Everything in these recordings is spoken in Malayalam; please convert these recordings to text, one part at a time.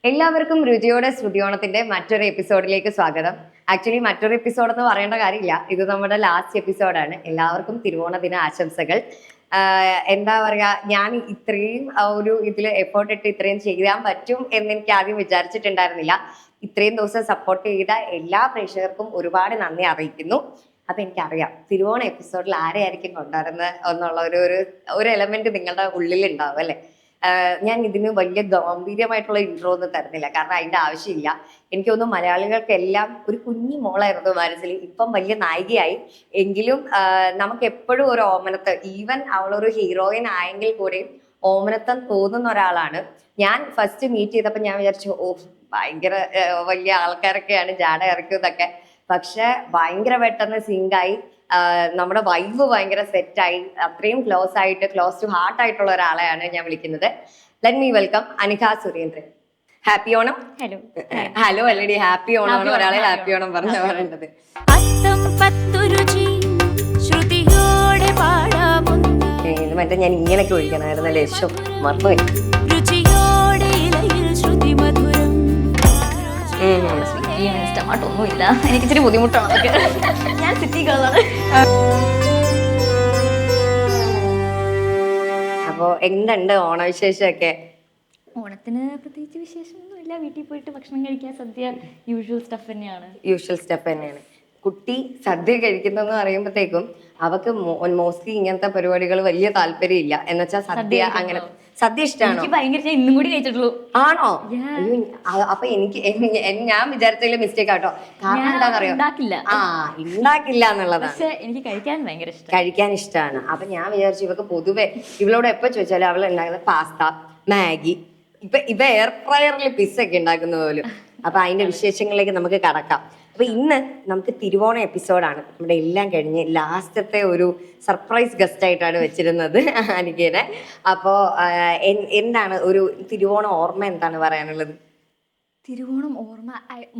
എല്ലാവർക്കും രുചിയോടെ ശ്രുതിയോണത്തിന്റെ മറ്റൊരു എപ്പിസോഡിലേക്ക് സ്വാഗതം. ആക്ച്വലി മറ്റൊരു എപ്പിസോഡ് എന്ന് പറയേണ്ട കാര്യമില്ല, ഇത് നമ്മുടെ ലാസ്റ്റ് എപ്പിസോഡാണ്. എല്ലാവർക്കും തിരുവോണ ദിന ആശംസകൾ. എന്താ പറയാ, ഞാൻ ഇത്രയും ഒരു ഇതിൽ എഫേർട്ട് ഇട്ട് ഇത്രയും ചെയ്യാൻ പറ്റും എന്ന് എനിക്ക് ആദ്യം വിചാരിച്ചിട്ടുണ്ടായിരുന്നില്ല. ഇത്രയും ദിവസം സപ്പോർട്ട് ചെയ്ത എല്ലാ പ്രേക്ഷകർക്കും ഒരുപാട് നന്ദി അറിയിക്കുന്നു. അപ്പൊ എനിക്കറിയാം തിരുവോണ എപ്പിസോഡിൽ ആരെയായിരിക്കും കൊണ്ടുവരുന്നത് എന്നുള്ള ഒരു എലമെന്റ് നിങ്ങളുടെ ഉള്ളിൽ ഉണ്ടാവും അല്ലെ. ഞാൻ ഇതിന് വലിയ ഗാംഭീര്യമായിട്ടുള്ള ഇൻട്രോ ഒന്നും തരുന്നില്ല, കാരണം അതിന്റെ ആവശ്യമില്ല. എനിക്ക് തോന്നുന്നു മലയാളികൾക്കെല്ലാം ഒരു കുഞ്ഞു മോളായിരുന്നു മനസ്സിൽ, ഇപ്പം വലിയ നായികയായി. എങ്കിലും നമുക്ക് എപ്പോഴും ഒരു ഓമനത്ത്, ഈവൻ അവളൊരു ഹീറോയിൻ ആയെങ്കിൽ കൂടെയും ഓമനത്തം തോന്നുന്ന ഒരാളാണ്. ഞാൻ ഫസ്റ്റ് മീറ്റ് ചെയ്തപ്പോൾ ഞാൻ വിചാരിച്ചു, ഓ ഭയങ്കര വലിയ ആൾക്കാരൊക്കെയാണ് ജാട ഇറക്കുന്നതൊക്കെ. പക്ഷെ ഭയങ്കര പെട്ടെന്ന് സിങ്കായി, നമ്മുടെ വൈബ് ഭയങ്കര സെറ്റായി. അത്രയും ക്ലോസ് ടു ഹാർട്ട് ആയിട്ടുള്ള ഒരാളെയാണ് ഞാൻ വിളിക്കുന്നത്. Let me welcome Anika Surendran. Happy Onam. Hello അല്ലടി, ഹാപ്പി ഓണം. ഒരാളെ ഹാപ്പി ഓണം പറയേണ്ടത്. ഇത് മറ്റേ ഞാൻ ഇങ്ങനെയൊക്കെ ഒഴിക്കണമായിരുന്നു ലക്ഷ്യം മറന്നുപോയി. ഒന്നുമില്ല, എനിക്ക് ഇച്ചിരി ബുദ്ധിമുട്ടാണ് അതൊക്കെ. ഞാൻ സിറ്റി ഗേളാണ്. അപ്പോ എന്തുണ്ട് ഓണവിശേഷമൊക്കെ? ഓണത്തിന് പ്രത്യേകിച്ച് വിശേഷമൊന്നുമില്ല, വീട്ടിൽ പോയിട്ട് ഭക്ഷണം കഴിക്കാൻ, സദ്യ, യൂഷ്വൽ സ്റ്റഫ് തന്നെയാണ്. കുട്ടി സദ്യ കഴിക്കുന്നെന്ന് പറയുമ്പോഴത്തേക്കും അവക്ക് മോസ്റ്റ്ലി ഇങ്ങനത്തെ പരിപാടികൾ വലിയ താല്പര്യമില്ല. എന്നുവെച്ചാൽ സദ്യ അങ്ങനെ സദ്യ ഇഷ്ടമാണോ? ഭയങ്കര ഇന്നും കൂടി കഴിച്ചിട്ടുള്ളൂ. ആണോ? അപ്പൊ ഞാൻ വിചാരിച്ചതിൽ മിസ്റ്റേക്ക് ആട്ടോ. കാരണം എന്താണെന്നറിയോ, ഉണ്ടാക്കില്ല എന്നുള്ളതാണ്. എനിക്ക് കഴിക്കാൻ ഇഷ്ടമാണ്. അപ്പൊ ഞാൻ വിചാരിച്ചു ഇവക്ക് പൊതുവെ ഇവളോട് എപ്പോ ചോദിച്ചാലും അവൾ ഉണ്ടാക്കുന്നത് പാസ്ത, മാഗി, ഇപ്പൊ എയർ ഫ്രയറിൽ പിസ്സൊക്കെ ഉണ്ടാക്കുന്ന പോലും. അപ്പൊ അതിന്റെ വിശേഷങ്ങളിലേക്ക് നമുക്ക് കടക്കാം. അപ്പൊ ഇന്ന് നമുക്ക് തിരുവോണ എപ്പിസോഡാണ്. നമ്മുടെ എല്ലാം കഴിഞ്ഞ് ലാസ്റ്റത്തെ ഒരു സർപ്രൈസ് ഗസ്റ്റ് ആയിട്ടാണ് വെച്ചിരുന്നത് അനികേനെ. അപ്പോ എന്താണ് ഒരു തിരുവോണ ഓർമ്മ എന്താണ് പറയാനുള്ളത്? തിരുവോണം ഓർമ്മ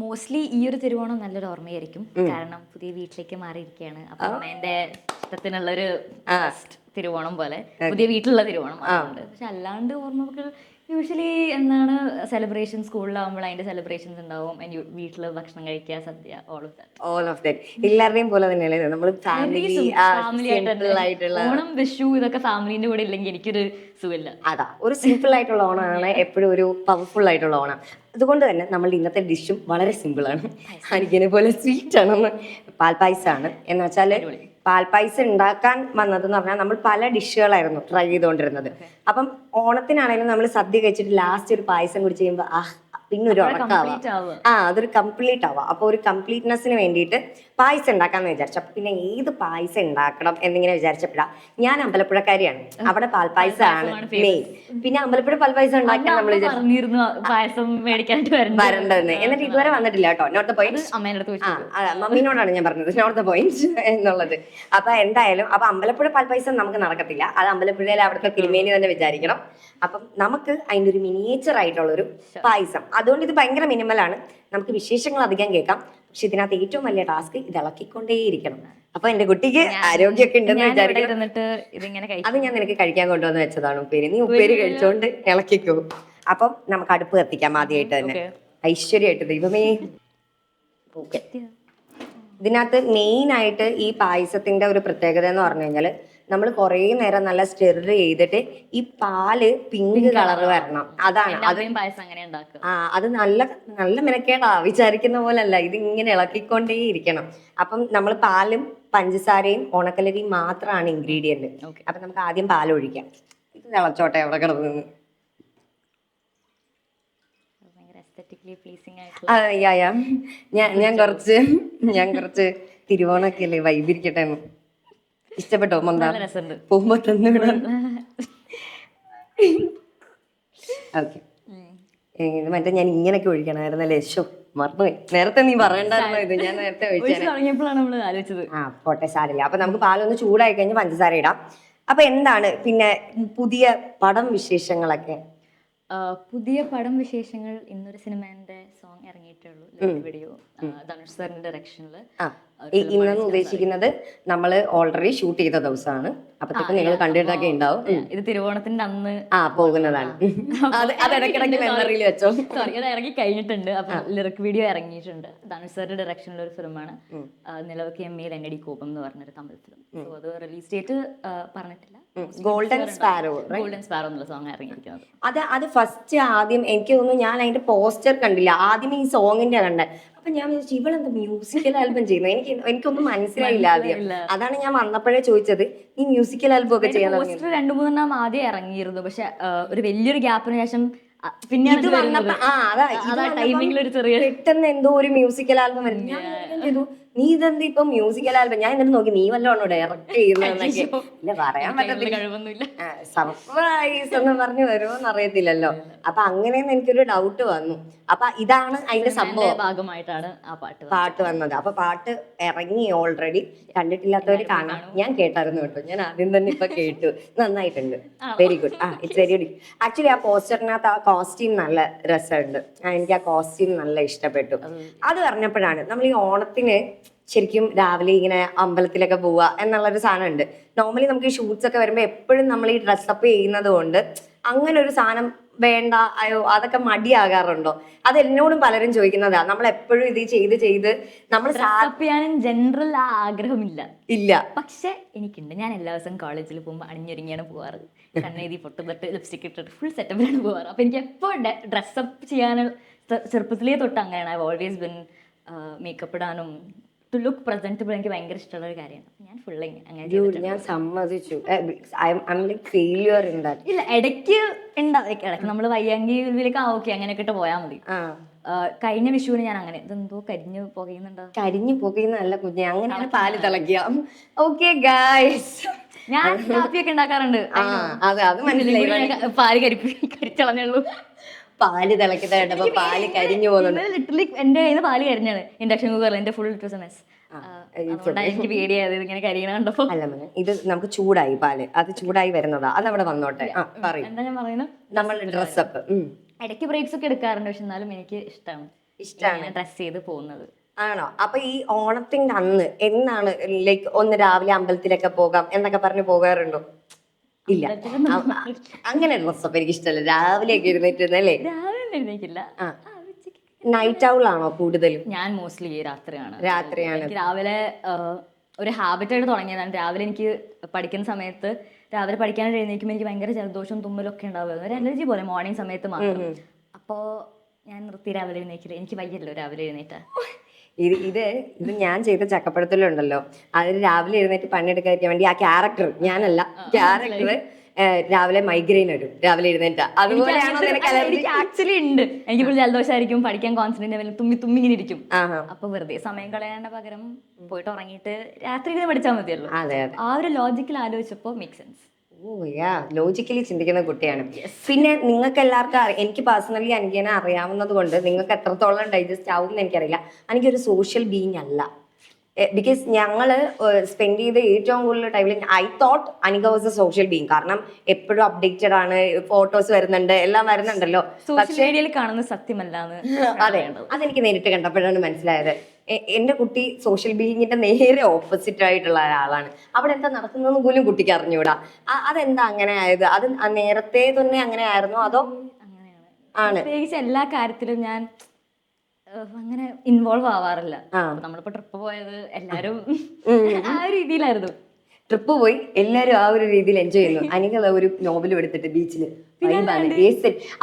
മോസ്റ്റ്ലി ഈ ഒരു തിരുവോണം നല്ലൊരു ഓർമ്മയായിരിക്കും. കാരണം പുതിയ വീട്ടിലേക്ക് മാറിയിരിക്കുകയാണ്. അപ്പൊ എന്റെ ഇഷ്ടത്തിനുള്ളൊരു തിരുവോണം പോലെ പുതിയ വീട്ടിലുള്ള തിരുവോണം ഉണ്ട്. പക്ഷെ അല്ലാണ്ട് ഓർമ്മകൾ യൂഷ്വലി എന്താണ് സെലിബ്രേഷൻ, സ്കൂളിലാവുമ്പോൾ അതിന്റെ സെലിബ്രേഷൻസ് ഉണ്ടാവും, വീട്ടില് ഭക്ഷണം കഴിക്കുക, സദ്യ, ഓൾ ഓഫ് ദാറ്റ് എല്ലാവരുടെയും പോലെ തന്നെയല്ലേ നമ്മൾ ഓണം, വിഷു ഇതൊക്കെ ഫാമിലിന്റെ കൂടെ ഇല്ലെങ്കിൽ എനിക്കൊരു സുഖമില്ല. അതാ, ഒരു സിമ്പിൾ ആയിട്ടുള്ള ഓണമാണ് എപ്പോഴും ഒരു പവർഫുൾ ആയിട്ടുള്ള ഓണം. അതുകൊണ്ട് തന്നെ നമ്മളുടെ ഇന്നത്തെ ഡിഷും വളരെ സിമ്പിൾ ആണ്. എനിക്കിനെ പോലെ സ്വീറ്റ് ആണ്, പാൽപ്പായസമാണ്. എന്ന് വെച്ചാല് പാൽപ്പായസം ഉണ്ടാക്കാൻ വന്നതെന്ന് പറഞ്ഞാൽ നമ്മൾ പല ഡിഷുകളായിരുന്നു ട്രൈ ചെയ്തുകൊണ്ടിരുന്നത്. അപ്പം ഓണത്തിനാണെങ്കിലും നമ്മൾ സദ്യ കഴിച്ചിട്ട് ലാസ്റ്റ് ഒരു പായസം കുടിച്ച് കഴിയുമ്പോൾ പിന്നെ ഒരു ഉറക്കാവാം, അതൊരു കംപ്ലീറ്റ് ആവാം. അപ്പൊ ഒരു കംപ്ലീറ്റ്നെസ്സിന് വേണ്ടിയിട്ട് പായസം ഉണ്ടാക്കാന്ന് വിചാരിച്ചു. അപ്പൊ പിന്നെ ഏത് പായസം ഉണ്ടാക്കണം എന്നിങ്ങനെ വിചാരിച്ചപ്പോഴാ, ഞാൻ അമ്പലപ്പുഴക്കാരിയാണ്, അവിടെ പാൽപ്പായസമാണ് മെയിൻ. പിന്നെ അമ്പലപ്പുഴ പാൽപ്പായസം ഉണ്ടാക്കാൻ നമ്മൾ വരണ്ടെന്ന്, എന്നിട്ട് ഇതുവരെ വന്നിട്ടില്ല കേട്ടോ. Not the point. മമ്മീനോടാണ് ഞാൻ പറഞ്ഞത് നോട്ട് ദ പോയിന്റ് എന്നുള്ളത്. അപ്പൊ എന്തായാലും അപ്പൊ അമ്പലപ്പുഴ പാൽപ്പായസം നമുക്ക് നടക്കത്തില്ല, അത് അമ്പലപ്പുഴയിൽ അവിടുത്തെ തിരുമേനി തന്നെ വിചാരിക്കണം. അപ്പം നമുക്ക് അതിൻ്റെ ഒരു മിനിയേച്ചർ ആയിട്ടുള്ളൊരു പായസം, അതുകൊണ്ട് ഇത് ഭയങ്കര മിനിമലാണ്. നമുക്ക് വിശേഷങ്ങൾ അധികം കേൾക്കാം, പക്ഷെ ഇതിനകത്ത് ഏറ്റവും വലിയ ടാസ്ക് ഇത് ഇളക്കിക്കൊണ്ടേയിരിക്കണം. അപ്പൊ എന്റെ കുട്ടിക്ക് ആരോഗ്യമൊക്കെ ഉണ്ടെന്ന് വിചാരിക്കുന്നു. അത് ഞാൻ നിനക്ക് കഴിക്കാൻ കൊണ്ടുവന്ന് വെച്ചതാണ് ഉപ്പേരി. നീ ഉപ്പേരി കഴിച്ചോണ്ട് ഇളക്കിക്കോ. അപ്പം നമുക്ക് അടുപ്പ് കത്തിക്കാം ആദ്യമായിട്ട് തന്നെ, ഐശ്വര്യമായിട്ട്. ദൈവമേ, ഇതിനകത്ത് മെയിൻ ആയിട്ട് ഈ പായസത്തിന്റെ ഒരു പ്രത്യേകത എന്ന് പറഞ്ഞു കഴിഞ്ഞാല്, നമ്മൾ കുറേ നേരം നല്ല സ്റ്റെർ ചെയ്തിട്ട് ഈ പാല് പിങ്ക് കളർ വരണം. അതാണ് അത് നല്ല നല്ല മെനക്കേടാ, വിചാരിക്കുന്ന പോലെ അല്ല. ഇതിങ്ങനെ ഇളക്കിക്കൊണ്ടേ ഇരിക്കണം. അപ്പം നമ്മൾ പാലും പഞ്ചസാരയും ഉണക്കലരിയും മാത്രമാണ് ഇൻഗ്രീഡിയന്റ്. അപ്പൊ നമുക്ക് ആദ്യം പാലൊഴിക്കാം. ഇത് തിളച്ചോട്ടെ അവിടെ കിടന്ന്. ഞാൻ കുറച്ച് തിരുവോണൊക്കെ അല്ലേ, വൈബിരിക്കട്ടെ. ഇഷ്ടപ്പെട്ടോ? പോകുമ്പോ തന്നു. ഓക്കെ, ഇത് മറ്റേ ഞാൻ ഇങ്ങനെയൊക്കെ ഒഴിക്കണമായിരുന്നു ലക്ഷ്യം മറന്നുപോയി. നേരത്തെ നീ പറയണ്ടായിരുന്നോ ഇത്? ഞാൻ നേരത്തെ ഒഴിച്ചത്. പോട്ടെ, സാരില്ല. അപ്പൊ നമുക്ക് പാലൊന്ന് ചൂടായി കഴിഞ്ഞ് പഞ്ചസാര ഇടാം. അപ്പൊ എന്താണ് പിന്നെ പുതിയ പടം വിശേഷങ്ങളൊക്കെ? പുതിയ പടം വിശേഷങ്ങൾ, ഇന്നൊരു സിനിമേന്റെ സോങ് ഇറങ്ങിയിട്ടുള്ളൂ, വീഡിയോ ധനുഷ് സാറിന്റെ ഡയറക്ഷനില്. ഇന്നെന്ന് ഉദ്ദേശിക്കുന്നത് നമ്മൾ ഓൾറെഡി ഷൂട്ട് ചെയ്ത ദിവസമാണ്. അപ്പത്തേക്കും നിങ്ങൾ കണ്ടിട്ടൊക്കെ ഉണ്ടാവും. ഇത് തിരുവോണത്തിന്റെ അന്ന് പോകുന്നതാണ്. അത് ഇടയ്ക്കിടയ്ക്ക് മെമ്മറിയിൽ വെച്ചോ. സോറി, അത് ഇറങ്ങി കഴിഞ്ഞിട്ടുണ്ട്. അപ്പൊ ലിറിക് വീഡിയോ ഇറങ്ങിയിട്ടുണ്ട്. ധനുഷ് സാറിന്റെ ഡയറക്ഷനിലുള്ള ഒരു ഫിലിമാണ് നിലവൊക്കെ എമ്മയിൽ എന്നടി കോപം എന്ന് പറഞ്ഞൊരു തമിഴ് ഫിലിം. സോ അത് റിലീസ് ഡേറ്റ് പറഞ്ഞിട്ടില്ല. ഗോൾഡൻ സ്പാരോ എന്നുള്ള സോങ് ഇറങ്ങിയിരിക്കുന്നത്. അത് ഫസ്റ്റ് ആദ്യം എനിക്ക് തോന്നുന്നു ഞാൻ അതിന്റെ പോസ്റ്റർ കണ്ടില്ല, ആദ്യം ഈ സോങ്ങിന്റെ കണ്ടത്. അപ്പൊ ഞാൻ വിചാരിച്ചു ഇവളെന്താ മ്യൂസിക്കൽ ആൽബം ചെയ്യുന്നത്, എനിക്കൊന്നും മനസ്സിലായില്ല ആദ്യം. അതാണ് ഞാൻ വന്നപ്പോഴേ ചോദിച്ചത് ഈ മ്യൂസിക്കൽ ആൽബം ഒക്കെ ചെയ്യാൻ പോസ്റ്റർ 2-3 ആദ്യം ഇറങ്ങിയിരുന്നു. പക്ഷെ ഒരു വലിയൊരു ഗ്യാപ്പിന് ശേഷം പിന്നെ ടൈമിംഗിൽ ഒരു ചെറിയ പെട്ടെന്ന് എന്തോ ഒരു മ്യൂസിക്കൽ ആൽബം വരും. ഞാൻ ചെയ്തു നീ ഇതെന്താ ഇപ്പൊ മ്യൂസിക്കൽ ആൽബം, ഞാൻ എന്നിട്ട് നോക്കി നീ വല്ലതാണോ ഡയറക്ട് ചെയ്യുന്നതെന്നൊക്കെ. ഇല്ല പറയാൻ പറ്റത്തില്ല, സർപ്രൈസ് എന്ന് പറഞ്ഞു വരുമോന്ന് അറിയത്തില്ലല്ലോ. അപ്പൊ അങ്ങനെയെന്ന് എനിക്കൊരു ഡൗട്ട് വന്നു. അപ്പൊ ഇതാണ് അതിന്റെ സംഭവം, ഭാഗമായിട്ടാണ് ആ പാട്ട് വന്നത്. അപ്പൊ പാട്ട് ഇറങ്ങി ഓൾറെഡി, കണ്ടിട്ടില്ലാത്തവര് കാണാം. ഞാൻ കേട്ടായിരുന്നു കേട്ടോ, ഞാൻ ആദ്യം തന്നെ ഇപ്പൊ കേട്ടു. നന്നായിട്ടുണ്ട്, very good. It's very good. Actually ആ പോസ്റ്ററിനകത്ത് ആ കോസ്റ്റ്യൂം നല്ല രസമുണ്ട്. എനിക്ക് ആ കോസ്റ്റ്യൂം നല്ല ഇഷ്ടപ്പെട്ടു. അത് പറഞ്ഞപ്പോഴാണ് നമ്മൾ ഈ ഓണത്തിന് ശരിക്കും രാവിലെ ഇങ്ങനെ അമ്പലത്തിലൊക്കെ പോവുക എന്നുള്ളൊരു സാധനം ഉണ്ട്. നോർമലി നമുക്ക് ഈ ഷൂട്ട്സ് ഒക്കെ വരുമ്പോൾ എപ്പോഴും നമ്മൾ ഈ ഡ്രസ്സപ്പ് ചെയ്യുന്നത് കൊണ്ട് അങ്ങനെ ഒരു സാധനം വേണ്ട, അയ്യോ അതൊക്കെ മടിയാകാറുണ്ടോ? അത് എന്നോടും പലരും ചോദിക്കുന്നതാ. നമ്മൾ എപ്പോഴും ഇത് ചെയ്ത് നമ്മൾ ചെയ്യാനും ജനറൽ ആ ആഗ്രഹമില്ല. ഇല്ല, പക്ഷെ എനിക്കുണ്ട്. ഞാൻ എല്ലാ ദിവസവും കോളേജിൽ പോകുമ്പോൾ അണിഞ്ഞൊരുങ്ങിയാണ് പോവാറ്. കണ്ണെഴുതി പൊട്ടുതൊട്ട് ലിപ്സ്റ്റിക് ഇട്ടിട്ട് ഫുൾ സെറ്റപ്പിലാണ് പോവാറ്. അപ്പൊ എനിക്ക് എപ്പോൾ ഡ്രസ്സപ്പ് ചെയ്യാൻ ചെറുപ്പത്തിലേ തൊട്ട് അങ്ങനെയാണ്. ഐ ഓൾവേസ് ബിൻ മേക്കപ്പ് ഇടാനും ടു ലുക്ക് പ്രസന്റബിൾ എനിക്ക് ഭയങ്കര ഇഷ്ടമുള്ള ഒരു കാര്യമാണ്. ഞാൻ ഫുൾ അങ്ങനെ ഞാൻ സമ്മതിച്ചു. ഇല്ല, ഇടയ്ക്ക് ഇടയ്ക്ക് നമ്മള് വയ്യാങ്കിലേക്ക് ഓക്കെ അങ്ങനെയൊക്കെ ഇട്ട് പോയാൽ മതി. കഴിഞ്ഞ വിഷുവിന് ഞാൻ അങ്ങനെ ഇതെന്തോ കരിഞ്ഞു പുകയുന്നതല്ല കുഞ്ഞെ, അങ്ങനെയാണ് പാല് തിളക്കുക. ഓക്കെ ഗായ്സ്, ഞാൻ കാപ്പിയൊക്കെ ഉണ്ടാക്കാറുണ്ട്. അത് മനസ്സിലായി. പാല് കരിച്ചളഞ്ഞുള്ളൂ. പാല് തിളക്കുന്ന കേട്ടപ്പോ പാല് കരിഞ്ഞു പോകുന്നുണ്ട്. ലിറ്ററലി എന്റെ കയ്യിൽ നിന്ന് പാല് കരിഞ്ഞാണ് ഇൻഡക്ഷൻ കുക്കറിൽ. എന്റെ full it was a mess. എനിക്ക് പേടിയായത് ഇങ്ങനെ കരിയണ കണ്ടപ്പോ. അല്ല മോനെ, ഇത് നമുക്ക് ചൂടായി പാല്, അത് ചൂടായി വരുന്നതാ, അതവിടെ വന്നോട്ടെ. എന്താ ഞാൻ പറയുന്നത്, നമ്മൾ ഡ്രസ്സപ്പ് ഇടയ്ക്ക് ബ്രേക്സ് ഒക്കെ എടുക്കാറുണ്ട്. പക്ഷെ എന്നാലും എനിക്ക് ഇഷ്ടമാണ് ഡ്രസ് ചെയ്ത് പോകുന്നത്. ആണോ? അപ്പൊ ഈ ഓണത്തിന്റെ അന്ന് എന്നാണ് ലൈക്ക് ഒന്ന് രാവിലെ അമ്പലത്തിലൊക്കെ പോകാം എന്നൊക്കെ പറഞ്ഞ് പോകാറുണ്ടോ? ഇല്ല, അങ്ങനെ ഡ്രസ്സപ്പ് എനിക്ക് ഇഷ്ടമല്ല. രാവിലെ ഒക്കെ എഴുന്നേറ്റുന്നല്ലേ? രാവിലെ എഴുന്നേക്കില്ല. നൈറ്റ് ഔൾ ആണോ കൂടുതലും? ഞാൻ മോസ്റ്റ്ലി രാത്രിയാണ്. എനിക്ക് രാവിലെ ഒരു ഹാബിറ്റായിട്ട് തുടങ്ങിയതാണ്. രാവിലെ എനിക്ക് പഠിക്കുന്ന സമയത്ത് രാവിലെ പഠിക്കാനായിട്ട് എഴുന്നേക്കുമ്പോൾ എനിക്ക് ഭയങ്കര ജലദോഷവും തുമ്മലൊക്കെ ഉണ്ടാവുമായിരുന്നു. ഒരു അലർജി പോലെ മോർണിംഗ് സമയത്ത് മാത്രം. അപ്പോൾ ഞാൻ നിർത്തി രാവിലെ എഴുന്നേക്കില്ല. എനിക്ക് വയ്യല്ലോ രാവിലെ എഴുന്നേറ്റാ. ഇത് ഞാൻ ചെയ്ത ചക്കപ്പഴത്തിലുണ്ടല്ലോ, അതിൽ രാവിലെ എഴുന്നേറ്റ് പണിയെടുക്കാതിരിക്കാൻ വേണ്ടി ആ ക്യാരക്ടർ, ഞാനല്ല ക്യാരക്ടർ, രാവിലെ മൈഗ്രെയിൻ വരും രാവിലെ എഴുന്നേറ്റ. അതുപോലെയാണോ? എനിക്ക് ആക്ച്വലി ഉണ്ട്. എനിക്ക് ഇപ്പോൾ ജലദോഷമായിരിക്കും, പഠിക്കാൻ കോൺസെൻട്രേറ്റ് തുമ്മി ഇങ്ങനെ ഇരിക്കും. അപ്പൊ വെറുതെ സമയം കളയാണ്ട പകരം പോയിട്ട് ഉറങ്ങിയിട്ട് രാത്രി ഇങ്ങനെ പഠിച്ചാൽ മതിയല്ലോ. ആ ഒരു ലോജിക്കൽ ആലോചിച്ചപ്പോ മേക്ക് സെൻസ്. ലോജിക്കലി ചിന്തിക്കുന്ന കുട്ടിയാണ്. പിന്നെ നിങ്ങൾക്ക് എല്ലാവർക്കും എനിക്ക് പേഴ്സണലി എനിക്കെന്നെ അറിയാവുന്നത് കൊണ്ട് നിങ്ങൾക്ക് എത്രത്തോളം ഡൈജസ്റ്റ് ആവും എന്ന് എനിക്കറിയില്ല. എനിക്കൊരു സോഷ്യൽ ബീയിങ് അല്ല. ബിക്കോസ് ഞങ്ങള് സ്പെൻഡ് ചെയ്ത ഏറ്റവും കൂടുതൽ ടൈമിൽ I thought Anika was A social being. കാരണം എപ്പോഴും അപ്ഡേറ്റഡ് ആണ്, ഫോട്ടോസ് വരുന്നുണ്ട്, എല്ലാം വരുന്നുണ്ടല്ലോ. പക്ഷേ കാണുന്ന സത്യമല്ല. അതെ, അതെനിക്ക് നേരിട്ട് കണ്ടപ്പോഴാണ് മനസ്സിലായത്. എന്റെ കുട്ടി സോഷ്യൽ ബീയിങ്ങിന്റെ നേരെ ഓപ്പോസിറ്റ് ആയിട്ടുള്ള ഒരാളാണ്. അവിടെ എന്താ നടക്കുന്നതെന്ന് പോലും കുട്ടിക്ക് അറിഞ്ഞൂടാ. അതെന്താ അങ്ങനെ ആയത്? അത് നേരത്തെ തന്നെ അങ്ങനെ ആയിരുന്നോ അതോ? ആണ്, പ്രത്യേകിച്ച് എല്ലാ കാര്യത്തിലും ഞാൻ അങ്ങനെ ഇൻവോൾവ് ആവാറില്ല. നമ്മളിപ്പോ ട്രിപ്പ് പോയത് എല്ലാരും ആ രീതിയിലായിരുന്നു. ട്രിപ്പ് പോയി എല്ലാരും ആ ഒരു രീതിയിൽ എൻജോയ് ചെയ്യുന്നു. അനിക ഒരു നോവലും എടുത്തിട്ട് ബീച്ചില്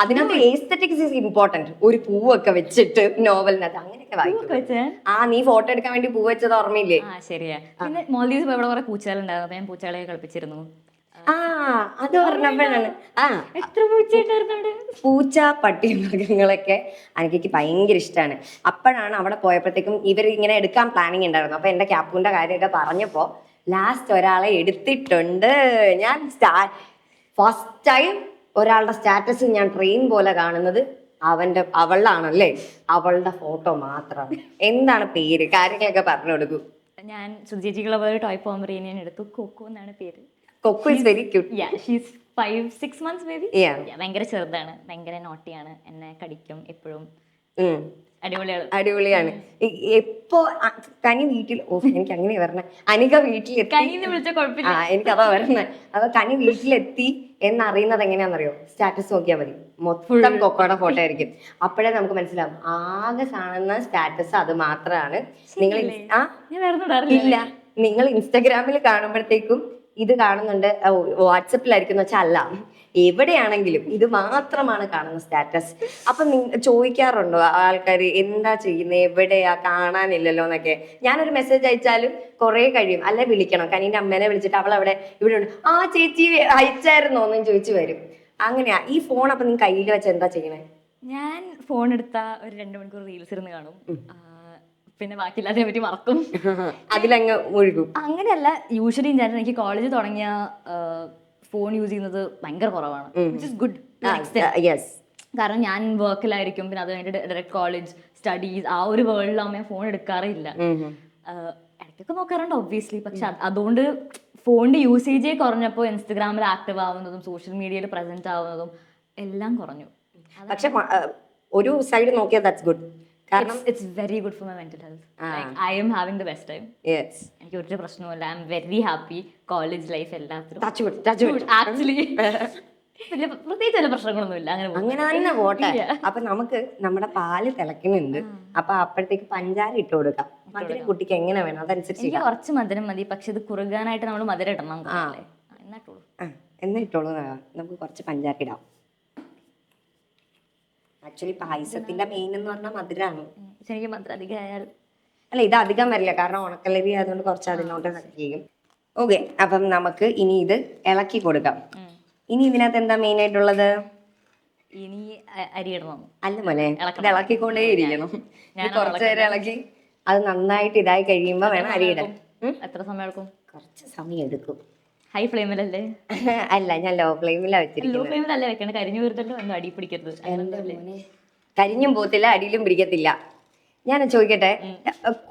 അതിനകത്ത് എസ്തെറ്റിക്സ് ഈസ് ഇമ്പോർട്ടന്റ്. ഒരു പൂവൊക്കെ വെച്ചിട്ട് നോവലിനകത്ത് അങ്ങനെയൊക്കെ വായിക്കും. നീ ഫോട്ടോ എടുക്കാൻ വേണ്ടി പൂ വെച്ചത് ഓർമ്മയില്ലേ? ശരിയാ. പിന്നെ മോൾഡീവ്സ് പോയവിടെ കുറെ പൂച്ചകളുണ്ടായിരുന്നു. അപ്പൊ ഞാൻ പൂച്ചകളെ കളിപ്പിച്ചിരുന്നു. അത് പറഞ്ഞപ്പോഴാണ് എത്ര പൂച്ചയുണ്ടായിരുന്നു അവിടെ. പൂച്ച, പട്ടി, മൃഗങ്ങളൊക്കെ എനിക്ക് ഭയങ്കര ഇഷ്ടമാണ്. അപ്പോഴാണ് അവിടെ പോയപ്പോഴത്തേക്കും ഇവർ ഇങ്ങനെ എടുക്കാൻ പ്ലാനിങ് ഉണ്ടായിരുന്നു. അപ്പൊ എന്റെ ക്യാപ്പൂന്റെ കാര്യമൊക്കെ പറഞ്ഞപ്പോ ലാസ്റ്റ് ഒരാളെ എടുത്തിട്ടുണ്ട്. ഞാൻ ഫസ്റ്റ് ടൈം ഒരാളുടെ സ്റ്റാറ്റസ് ഞാൻ ട്രെയിൻ പോലെ കാണുന്നത് അവളാണല്ലേ. അവളുടെ ഫോട്ടോ മാത്രമാണ്. എന്താണ് പേര്? കാര്യങ്ങളൊക്കെ പറഞ്ഞു കൊടുക്കൂ. ഞാൻ സുജിജിക്കുള്ള പോലെ ടോയ് പോമറേനിയൻ എടുത്തു. കൊക്കു എന്നാണ് പേര്. Kokku is very cute. She's 5-6 months baby. ഭയങ്കര ചെറുതാണ്, ഭയങ്കര നോട്ടിയാണ്, എന്നെ കടിക്കും എപ്പോഴും. അടിപൊളിയാണ്. അടിപൊളിയാണ്. എപ്പോ കനി വീട്ടിൽ എനിക്ക് അങ്ങനെ വരണേ, അനിക വീട്ടിലെത്തി കനിന്ന് വിളിച്ച കുഴപ്പമില്ല. എനിക്കതാ വരണേ. അപ്പൊ കനി വീട്ടിലെത്തി എന്നറിയുന്നത് എങ്ങനെയാണെന്നറിയോ? സ്റ്റാറ്റസ് നോക്കിയാൽ മതി, മൊത്തം കൊക്കോയുടെ ഫോട്ടോ ആയിരിക്കും. അപ്പോഴേ നമുക്ക് മനസ്സിലാവും ആകെ കാണുന്ന സ്റ്റാറ്റസ് അത് മാത്രമാണ്. നിങ്ങൾ ഇല്ല, നിങ്ങൾ ഇൻസ്റ്റാഗ്രാമിൽ കാണുമ്പോഴത്തേക്കും ഇത് കാണുന്നുണ്ട്, വാട്സപ്പിലായിരിക്കും വെച്ചാൽ അല്ല, എവിടെയാണെങ്കിലും ഇത് മാത്രമാണ് കാണുന്ന സ്റ്റാറ്റസ്. അപ്പൊ ചോദിക്കാറുണ്ടോ ആൾക്കാർ എന്താ ചെയ്യുന്നത്, എവിടെയാ, കാണാനില്ലല്ലോ എന്നൊക്കെ? ഞാനൊരു മെസ്സേജ് അയച്ചാലും കുറെ കഴിയും, അല്ലെ വിളിക്കണം, കനീന്റെ അമ്മേനെ വിളിച്ചിട്ട് അവൾ അവിടെ ഇവിടെ ഉണ്ട്, ആ ചേച്ചി അയച്ചായിരുന്നോ എന്നും ചോദിച്ചു വരും. അങ്ങനെയാ ഈ ഫോൺ. അപ്പൊ നിങ്ങൾ കയ്യിൽ വെച്ച് എന്താ ചെയ്യണേ? ഞാൻ ഫോൺ എടുത്താ ഒരു 2 മണിക്കൂർ റീൽസ് ഇരുന്ന് കാണും, പിന്നെ ബാക്കിയില്ലാതെ പറ്റി മറക്കും, അതിലങ്ങ് ഒഴുകും. അങ്ങനെയല്ല, യൂഷ്വലി ഞാൻ എനിക്ക് കോളേജ് തുടങ്ങിയ ഫോൺ യൂസ് ചെയ്യുന്നത് ഭയങ്കര കുറവാണ്, വിച്ച് ഇസ് ഗുഡ്. കാരണം ഞാൻ വർക്കിലായിരിക്കും, പിന്നെ അത് കഴിഞ്ഞിട്ട് ഡയറക്റ്റ് കോളേജ് സ്റ്റഡീസ്, ആ ഒരു വേൾഡിലാവുമ്പോൾ ഞാൻ ഫോൺ എടുക്കാറില്ല. ഇടയ്ക്കൊക്കെ നോക്കാറുണ്ട് ഒബ്വിയസ്ലി, പക്ഷെ അതുകൊണ്ട് ഫോണിന്റെ യൂസേജേ കുറഞ്ഞപ്പോൾ ഇൻസ്റ്റഗ്രാമിൽ ആക്റ്റീവ് ആവുന്നതും സോഷ്യൽ മീഡിയയിൽ പ്രസന്റ് ആവുന്നതും എല്ലാം കുറഞ്ഞു. പക്ഷെ ഒരു സൈഡ് നോക്കിയാൽ ദാറ്റ്സ് ഗുഡ്. കാരണം it's very good for my mental health. I am having the best time. എനിക്ക് ഒരു പ്രശ്നവുമില്ല, I am very happy. College life എല്ലാത്തിലും ആക്ച്വലി പ്രത്യേകിച്ച് ചില പ്രശ്നങ്ങളൊന്നുമില്ല. അങ്ങനെ തന്നെ പോട്ടെ. അപ്പൊ നമുക്ക് നമ്മുടെ പാല് തിളക്കുന്നുണ്ട്, അപ്പൊ അപ്പോഴത്തേക്ക് പഞ്ചാര ഇട്ട് കൊടുക്കാം. മധുരം കുട്ടിക്ക് എങ്ങനെ വേണം അതനുസരിച്ച്. എനിക്ക് കുറച്ച് മധുരം മതി, പക്ഷെ ഇത് കുറുകാനായിട്ട് നമ്മൾ മധുരം ഇടണം. എന്നാ ഇട്ടോളൂ, നമുക്ക് കുറച്ച് പഞ്ചാര ഇടാം. ആക്ച്വലി പായസത്തിന്റെ മെയിൻ എന്ന് പറഞ്ഞാൽ മധുരമാണ്. എനിക്ക് മധുരം അധികം ആയാൽ അല്ല, ഇത് അധികം വരില്ല, കാരണം ഉണക്കലരി ആയതുകൊണ്ട് കുറച്ച് അതിനോട്ട് ചെയ്യും. ഓക്കെ, അപ്പം നമുക്ക് ഇനി ഇത് ഇളക്കി കൊടുക്കാം. ഇനി ഇതിനകത്ത് എന്താ മെയിൻ ആയിട്ടുള്ളത്? ഇനി അരി ഇടണം. അല്ല മോനെ, ഇത് ഇളക്കിക്കൊണ്ടേ ഇരിക്കണം. കുറച്ചു നേരം ഇളക്കി അത് നന്നായിട്ട് ഇതായി കഴിയുമ്പോ വേണം അരി ഇടാൻ. എത്ര സമയം എടുക്കും? കുറച്ച് സമയം എടുക്കും. ഹൈ ഫ്ലെയിമിലല്ലേ? അല്ല, ഞാൻ ലോ ഫ്ലെയിമിലാ വെച്ചിരിക്കുന്നത്. ലോ ഫ്ലെയിമിലല്ലേ വെക്കണം, കരിഞ്ഞു വരുത്തല്ലോ, ഒന്നും അടി പിടിക്കരുത്. കരിഞ്ഞും പോത്തില്ല, അടിയിലും പിടിക്കത്തില്ല. ഞാൻ ചോദിക്കട്ടെ,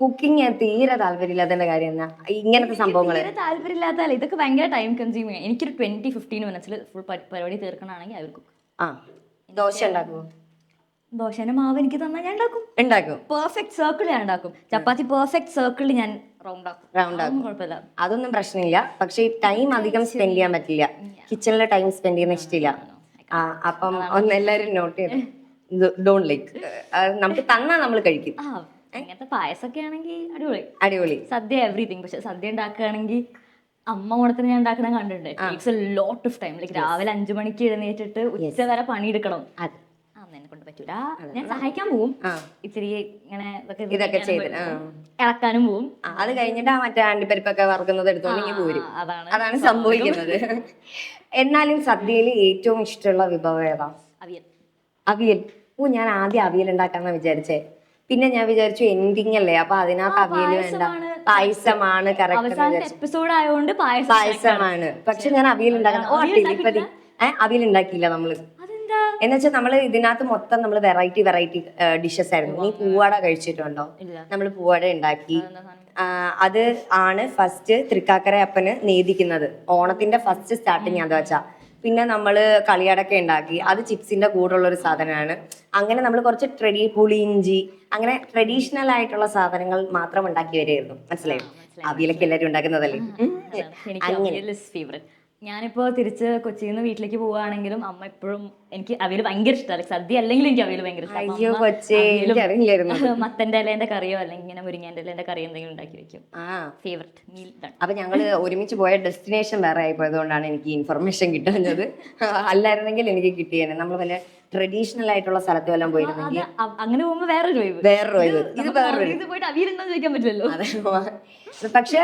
കുക്കിംഗ് തീരെ താല്പര്യമില്ലാത്തതിന്റെ കാര്യം എന്നാ? ഇങ്ങനത്തെ സംഭവങ്ങൾ താല്പര്യമില്ലാത്തല്ല, ഇതൊക്കെ ഭയങ്കര ടൈം കൺസ്യൂമിങ്. എനിക്കൊരു 20-15 മിനിറ്റ്സിൽ ഫുൾ പരിപാടി തീർക്കണമെങ്കിൽ അവർക്ക്. ദോശ ഉണ്ടാക്കുമോ? ദോശന്റെ മാവ് എനിക്ക് തന്നാൽ ഞാൻ ഉണ്ടാക്കും. പെർഫെക്റ്റ് സർക്കിൾ ഞാൻ ഉണ്ടാക്കും. ചപ്പാത്തി പെർഫെക്റ്റ് സർക്കിളിൽ ഞാൻ റൗണ്ട് ആക്കും. കുഴപ്പമില്ല, അതൊന്നും പ്രശ്നമില്ല. പക്ഷെ ടൈം അധികം സ്പെൻഡ് ചെയ്യാൻ പറ്റില്ല, കിച്ചണിലെ ടൈം സ്പെൻഡ് ചെയ്യുന്ന ഇഷ്ടമില്ല. അപ്പം എല്ലാരും നോട്ട് ചെയ്ത് ഡോണ്ട് ലൈക്ക്. നമുക്ക് തന്നാ നമ്മൾ കഴിക്കും. അങ്ങനത്തെ പായസമൊക്കെ ആണെങ്കിൽ അടിപൊളി. സദ്യ എവറിത്തിങ്. പക്ഷെ സദ്യ ഉണ്ടാക്കുകയാണെങ്കിൽ അമ്മ ഓണത്തിന് ഞാൻ ഉണ്ടാക്കണ കണ്ടിട്ടുണ്ട്. It's a lot of time. Like രാവിലെ 5 മണിക്ക് എഴുന്നേറ്റിട്ട് ഉച്ച വരെ പണിയെടുക്കണം. എന്നെ കൊണ്ട് പറ്റൂല. ഞാൻ സഹായിക്കാൻ പോവും, ഇത്തിരി ഇങ്ങനെ ഇതൊക്കെ ചെയ്ത് ഇളക്കാനും പോവും. അത് കഴിഞ്ഞിട്ട് മറ്റേ അണ്ടിപ്പരിപ്പൊക്കെ വറുക്കുന്നത് എടുത്തോണ്ടെങ്കിൽ പോരും. അതാണ് സംഭവിക്കുന്നത്. എന്നാലും സദ്യയിൽ ഏറ്റവും ഇഷ്ടമുള്ള വിഭവം ഏതാ? അവിയൽ. ഞാൻ ആദ്യം അവിയൽ ഉണ്ടാക്കാന്നാ വിചാരിച്ചേ. പിന്നെ ഞാൻ വിചാരിച്ചു എൻഡിങ് അല്ലേ, അപ്പൊ അതിനകത്ത് അവിയൽ വേണ്ട, പായസമാണ് കറക്റ്റ് പായസമാണ്. പക്ഷെ ഞാൻ അവിയൽ ഉണ്ടാക്കുന്ന അവിയൽ ഉണ്ടാക്കിയില്ല നമ്മള്. എന്നുവെച്ചാൽ നമ്മള് ഇതിനകത്ത് മൊത്തം നമ്മള് വെറൈറ്റി ഡിഷസ് ആയിരുന്നു. നീ പൂവാട കഴിച്ചിട്ടുണ്ടോ? നമ്മള് പൂവാട ഉണ്ടാക്കി. അത് ആണ് ഫസ്റ്റ് തൃക്കാക്കര അപ്പന് നേദിക്കുന്നത്. ഓണത്തിന്റെ ഫസ്റ്റ് സ്റ്റാർട്ടിങ് അത് വെച്ചാ. പിന്നെ നമ്മള് കളിയടക്ക ഉണ്ടാക്കി, അത് ചിപ്സിന്റെ കൂടെ ഉള്ള ഒരു സാധനമാണ്. അങ്ങനെ നമ്മൾ കുറച്ച് പുളിയിഞ്ചി, അങ്ങനെ ട്രഡീഷണൽ ആയിട്ടുള്ള സാധനങ്ങൾ മാത്രം ഉണ്ടാക്കി വരികയായിരുന്നു. മനസ്സിലായോ? അവിയലൊക്കെ എല്ലാവരും ഉണ്ടാക്കുന്നതല്ലേ. ഞാനിപ്പോ തിരിച്ച് കൊച്ചിയിൽ നിന്ന് വീട്ടിലേക്ക് പോവുകയാണെങ്കിലും അമ്മ എപ്പോഴും, എനിക്ക് അവിയൽ ഭയങ്കര ഇഷ്ടമാണ്. സദ്യ അല്ലെങ്കിൽ എനിക്ക് അവിയൽ ഭയങ്കര ഇഷ്ടമാണ്. മത്തന്റെ ഇലേന്റെ കറിയോ അല്ലെങ്കിൽ ഇങ്ങനെ മുരിങ്ങേന്റെ ഇലേന്റെ കറിയോ എന്തെങ്കിലും ഉണ്ടാക്കി വെക്കും. Favourite meal. അപ്പൊ ഞങ്ങള് ഒരുമിച്ച് പോയ ഡെസ്റ്റിനേഷൻ വേറെ ആയി പോയതുകൊണ്ടാണ് എനിക്ക് ഇൻഫർമേഷൻ കിട്ടുന്നത്. അല്ലായിരുന്നെങ്കിൽ എനിക്ക് കിട്ടിയേനെ. നമ്മൾ വല്ല ട്രഡീഷണൽ ആയിട്ടുള്ള സ്ഥലത്ത് വല്ലതും പോയിരുന്നെങ്കിൽ. അങ്ങനെ പോകുമ്പോ വേറൊരു വൈബ്. ഇത് വേറൊരു പോയിട്ട് അവിയലുണ്ടോ ചോദിക്കാൻ പറ്റില്ലല്ലോ. പക്ഷെ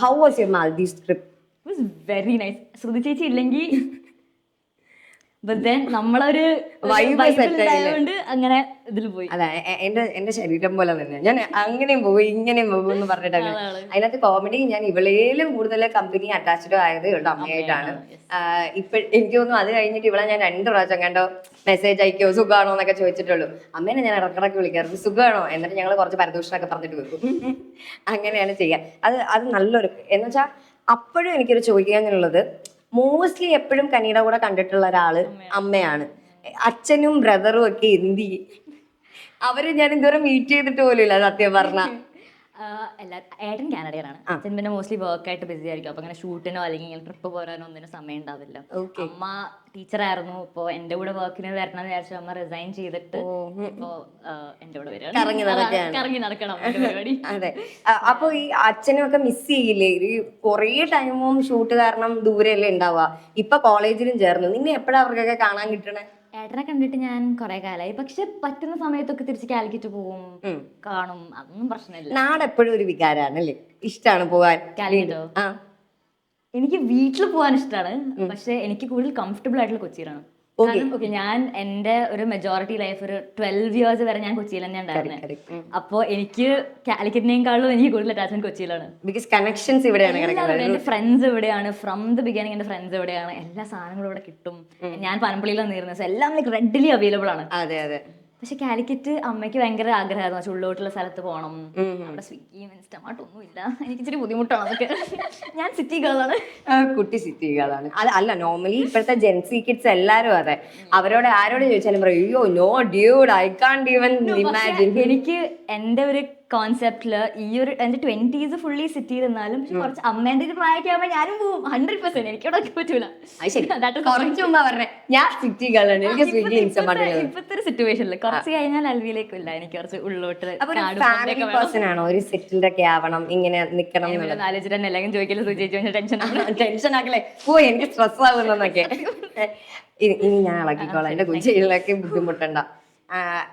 how was your Maldives trip? It was very nice. ശ്രുതി ചേച്ചി ഇല്ലെങ്കിൽ നമ്മളൊരു വൈബ് അങ്ങനെ ഇതിൽ പോയി. അതെ, എന്റെ ശരീരം പോലെ തന്നെ ഞാൻ അങ്ങനെയും പോകും ഇങ്ങനെയും പോകും എന്ന് പറഞ്ഞിട്ട്. അതിനകത്ത് കോമഡി, ഞാൻ ഇവളേലും കൂടുതൽ കമ്പനി അറ്റാച്ച്ഡ് ആയത് ഇവളുടെ അമ്മയായിട്ടാണ്. ഇപ്പൊ എനിക്ക് തോന്നുന്നു അത് കഴിഞ്ഞിട്ട് ഇവളെ ഞാൻ 2 പ്രാവശ്യം കണ്ടോ മെസ്സേജ് അയക്കോ സുഖമാണോ എന്നൊക്കെ ചോദിച്ചിട്ടുള്ളൂ. അമ്മേനെ ഞാൻ ഇടക്കിടക്ക് വിളിക്കാറുണ്ട് സുഖമാണോ, എന്നിട്ട് ഞങ്ങൾ കുറച്ച് പരദൂഷണമൊക്കെ പറഞ്ഞിട്ട് വെക്കും. അങ്ങനെയാണ് ചെയ്യാൻ. അത് നല്ലൊരു എന്നുവെച്ചാൽ അപ്പോഴും എനിക്കൊരു ചോദിക്കാനുള്ളത്, മോസ്റ്റ്ലി എപ്പോഴും കനിയുടെ കൂടെ കണ്ടിട്ടുള്ള ഒരാള് അമ്മയാണ്. അച്ഛനും ബ്രദറും ഒക്കെ എന്ത് അവര് ഞാൻ ഇതുവരെ മീറ്റ് ചെയ്തിട്ട് പോലും ഇല്ല സത്യം പറഞ്ഞ. ഏട്ടൻ കാനഡയിലാണ്. അച്ഛൻ പിന്നെ മോസ്റ്റ്ലി വർക്കായിട്ട് ബിസി ആയിരിക്കും. അപ്പൊ അങ്ങനെ ഷൂട്ടിനോ അല്ലെങ്കിൽ ഇങ്ങനെ ട്രിപ്പ് പോരാനോ ഒന്നിനും സമയം ഉണ്ടാവില്ല. അമ്മ ടീച്ചറായിരുന്നു. ഇപ്പൊ എന്റെ കൂടെ വർക്കിന് വരണം എന്ന് വിചാരിച്ചു അമ്മ റിസൈൻ ചെയ്തിട്ട് ഇപ്പൊ എന്റെ കൂടെ വരികയാണ്. കറങ്ങി നടക്കണം പരിപാടി. അതെ. അപ്പൊ ഈ അച്ഛനും ഒക്കെ മിസ് ചെയ്യില്ലേ? ഈ കൊറേ ടൈമും ഷൂട്ട് കാരണം ദൂരെയല്ലേ ഉണ്ടാവുക. ഇപ്പൊ കോളേജിലും ചേർന്നു. നിന്നെ എപ്പോഴാ അവർക്കൊക്കെ കാണാൻ കിട്ടണേ? ഏട്ടനെ കണ്ടിട്ട് ഞാൻ കുറെ കാലമായി. പക്ഷെ പറ്റുന്ന സമയത്തൊക്കെ തിരിച്ച് കാലിക്കറ്റ് പോവും, കാണും. അതൊന്നും പ്രശ്നമില്ല. നാട് എപ്പോഴും ഒരു വികാരാണ് അല്ലേ? ഇഷ്ടമാണ് പോവാൻ കാലിക്കറ്റോ? എനിക്ക് വീട്ടിൽ പോകാൻ ഇഷ്ടമാണ്. പക്ഷെ എനിക്ക് കൂടുതൽ കംഫർട്ടബിൾ ആയിട്ടുള്ള കൊച്ചിയിലാണ്. ഞാൻ എന്റെ ഒരു മെജോറിറ്റി ലൈഫ് ഒരു 12 years വരെ ഞാൻ കൊച്ചിയിൽ തന്നെ ഉണ്ടായിരുന്നത്. അപ്പൊ എനിക്ക് കാലിക്കറ്റിനേക്കാളും എനിക്ക് കൂടുതൽ അറ്റാച്ച്മെന്റ് കൊച്ചിയിലാണ്. ബിക്കോസ് കണക്ഷൻസ് ഇവിടെയാണ്. എന്റെ ഫ്രണ്ട്സ് ഇവിടെയാണ്. ഫ്രം ദ ബിഗിനിങ് എന്റെ ഫ്രണ്ട്സ് ഇവിടെയാണ്. എല്ലാ സാധനങ്ങളും ഇവിടെ കിട്ടും. ഞാൻ പനമ്പള്ളിയിലാണ് നേരുന്നത്. എല്ലാം ലൈക്ക് റെഡിലി അവൈലബിൾ ആണ്. അതെ അതെ. പക്ഷെ കാലിക്കറ്റ് അമ്മയ്ക്ക് ഭയങ്കര ആഗ്രഹമായിരുന്നു ഉള്ളോട്ടുള്ള സ്ഥലത്ത് പോകണം. അവിടെ സ്വിഗ്ഗിയും ഇൻസ്റ്റമാർട്ടും ഒന്നും ഇല്ല. എനിക്ക് ഇച്ചിരി ബുദ്ധിമുട്ടാണ് അതൊക്കെ. ഞാൻ സിറ്റി ഗേളാണ്. കുട്ടി സിറ്റി ഗേളാണ്. അല്ല നോർമലി ഇപ്പോഴത്തെ ജെൻസി കിഡ്സ് എല്ലാരും അതെ. അവരോട് ആരോട് ചോദിച്ചാലും പറയും അയ്യോ no dude I can't even imagine. എനിക്ക് എന്റെ ഒരു കോൺസെപ്റ്റില് ഈ ഒരു എന്റെ 20s ഫുള്ളി സിറ്റിയിൽ നിന്നാലും പക്ഷെ കുറച്ച് അമ്മേന്റെ ഒരു പ്രായമൊക്കെ ആകുമ്പോൾ ഞാനും പോവും 100%. എനിക്കവിടെ പറ്റൂല. ഞാൻ സിറ്റി ഗേളാണ്. എനിക്ക് സ്വിഗ്ഗി ഇൻസ്റ്റമാർട്ട് ഇപ്പത്തെ ഒരു സിറ്റുവേഷനിൽ കുറച്ച് കഴിഞ്ഞാൽ അൽവിയിലേക്കും ഇല്ല. എനിക്ക് കുറച്ച് ഉള്ളോട്ട് ആണോ ഒരു സെറ്റിൽഡ് ഒക്കെ ആവണം ഇങ്ങനെ നിക്കണം ആലോചിച്ചിട്ട് തന്നെ എല്ലാവരും ചോദിക്കല് ടെൻഷൻ ആക്കല്ലേ ഓ എനിക്ക് സ്ട്രെസ് ആവുന്നൊക്കെ. ഇനി ഞാൻ ഇളക്കിക്കോളാം എന്റെ കുഞ്ചിലൊക്കെ ബുദ്ധിമുട്ടണ്ട.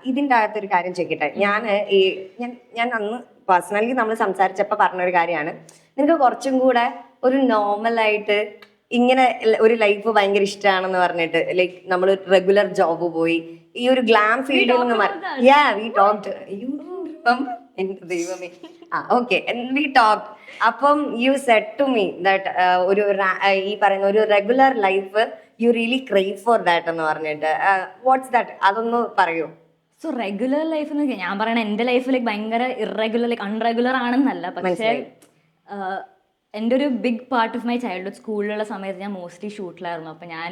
ഇതിൻ്റെ അകത്തൊരു കാര്യം ചോദിക്കട്ടെ. ഞാൻ അന്ന് പേഴ്സണലി നമ്മൾ സംസാരിച്ചപ്പോ പറഞ്ഞൊരു കാര്യമാണ് നിനക്ക് കുറച്ചും കൂടെ ഒരു നോർമലായിട്ട് ഇങ്ങനെ ഒരു ലൈഫ് ഭയങ്കര ഇഷ്ടമാണെന്ന് പറഞ്ഞിട്ട് ലൈക്ക് നമ്മൾ റെഗുലർ ജോബ് പോയി ഈ ഒരു ഗ്ലാം ഫീൽഡിൽ നിന്ന് എന്റെ ദൈവമേ ഓക്കെ വി ടോക്ട്. അപ്പം you said to me that ഒരു ഈ പറയുന്ന ഒരു regular life you really crave for that എന്ന് പറഞ്ഞിട്ട് വാട്ട്സ് ദാറ്റ് അതൊന്ന് പറയൂ. സോ റെഗുലർ ലൈഫ് എന്ന് ഞാൻ പറയണ എന്റെ ലൈഫിലേക്ക് ഭയങ്കര ഇറഗുലർ ലൈക്ക് അൺറെഗുലർ ആണെന്നല്ല. പക്ഷേ എൻ്റെ ഒരു big part of my childhood സ്കൂളിലുള്ള സമയത്ത് ഞാൻ മോസ്റ്റ്ലി ഷൂട്ടിലായിരുന്നു. അപ്പം ഞാൻ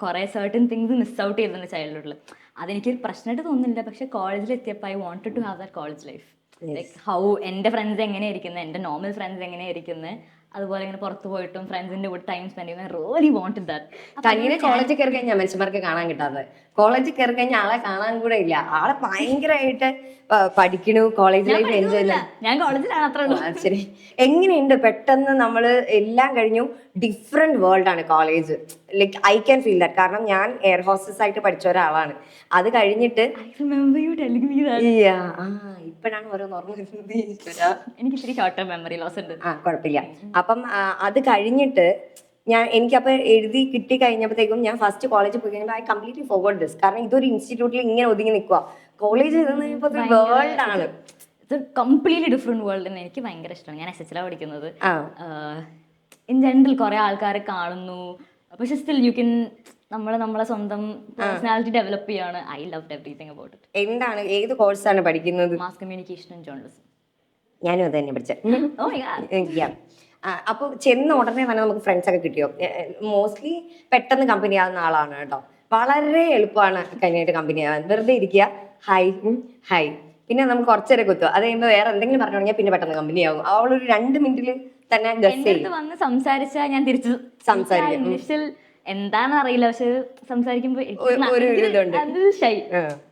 കുറേ സർട്ടൻ തിങ്സ് മിസ് ഔട്ട് ചെയ്തിരുന്നു ചൈൽഡ്ഹുഡിൽ. അതെനിക്കൊരു പ്രശ്നമായിട്ട് തോന്നുന്നില്ല. പക്ഷെ കോളേജിൽ എത്തിയപ്പോൾ I wanted to have that college life. Like how എൻ്റെ ഫ്രണ്ട്സ് എങ്ങനെയായിരിക്കുന്നത്, എൻ്റെ നോർമൽ ഫ്രണ്ട്സ് എങ്ങനെയായിരിക്കുന്നത്, അതുപോലെ ഇങ്ങനെ പുറത്ത് പോയിട്ടും ഫ്രണ്ട്സിന്റെ കൂടെ ടൈം സ്പെൻഡ് ചെയ്യുന്നത് റിയലി വാണ്ടഡ് ദാറ്റ്. തനിയെ കോളേജിൽ കയറി കഴിഞ്ഞാൽ മനുഷ്യന്മാർക്ക് കാണാൻ കിട്ടാതെ. കോളേജിൽ കയറി കഴിഞ്ഞാൽ ആളെ കാണാൻ കൂടെ ഇല്ല. ആളെ ഭയങ്കരമായിട്ട് പഠിക്കണു, കോളേജ് ലൈഫ് എൻജോയ് ചെയ്യുന്നു. ഞാൻ കോളേജിലാണ് അത്ര. ശരി, എങ്ങനെയുണ്ട് പെട്ടെന്ന് നമ്മൾ എല്ലാം കഴിഞ്ഞു ഡിഫറെന്റ് വേൾഡ് ആണ് college. Like I can feel that. കാരണം ഞാൻ എയർ ഹോസ്റ്റസ് ആയിട്ട് പഠിച്ച ഒരാളാണ്. അത് കഴിഞ്ഞിട്ട് ഇപ്പോഴാണ് ഓരോന്ന് ഓർമ്മ വരുന്നത്. എനിക്ക് ഇത്തിരി ഷോർട്ട് ടേം മെമ്മറി ലോസ് ഉണ്ട്. കുഴപ്പമില്ല. അപ്പം അത് കഴിഞ്ഞിട്ട് എനിക്കപ്പോൾ എഴുതി കിട്ടി കഴിഞ്ഞപ്പോഴത്തേക്കും ഞാൻ ഫസ്റ്റ് കോളേജിൽ പോയി കഴിഞ്ഞപ്പോൾ ഐ കംപ്ലീറ്റ്ലി ഫോർഗോട്ട് ദിസ്. കാരണം ഇതൊരു ഇൻസ്റ്റിറ്റ്യൂട്ടിൽ ഇങ്ങനെ ഒതുങ്ങി നിൽക്കുക. കോളേജ് വേൾഡ് ആണ്, കംപ്ലീറ്റ്ലി ഡിഫറെന്റ് വേൾഡ്. എനിക്ക് ഭയങ്കര ഇഷ്ടമാണ്. ഞാൻ SH പഠിക്കുന്നത്. ഇൻ ജനറൽ കുറെ ആൾക്കാരെ കാണുന്നു, പക്ഷെ സ്റ്റിൽ യു കെൻ നമ്മളെ സ്വന്തം പേഴ്സണാലിറ്റി ഡെവലപ്പ് ചെയ്യാണ്. I love everything about it. എന്താണ് ഏത് കോഴ്സാണ് പഠിക്കുന്നത്? Mass communication and journalism. ഞാനും അത് തന്നെ പഠിച്ചത്. അപ്പോൾ ചെന്ന ഉടനെ തന്നെ നമുക്ക് ഫ്രണ്ട്സ് ഒക്കെ കിട്ടിയോ? മോസ്റ്റ്ലി പെട്ടെന്ന് കമ്പനി ആവുന്ന ആളാണ് കേട്ടോ. വളരെ എളുപ്പമാണ് കഴിഞ്ഞിട്ട് കമ്പനി ആവാൻ. വെറുതെ ഇരിക്കുക, ഹായ് ഹായ്, പിന്നെ നമുക്ക് കുറച്ചേരെ കുത്തുക. അത് കഴിയുമ്പോൾ വേറെ എന്തെങ്കിലും പറഞ്ഞു തുടങ്ങിയാൽ പിന്നെ പെട്ടെന്ന് കമ്പനി ആവും. അവളൊരു 2 മിനിറ്റിൽ തന്നെ വന്ന് സംസാരിച്ചാൽ ഞാൻ തിരിച്ച് സംസാരിക്കും. എന്താണെന്ന് അറിയില്ല, പക്ഷെ സംസാരിക്കുമ്പോൾ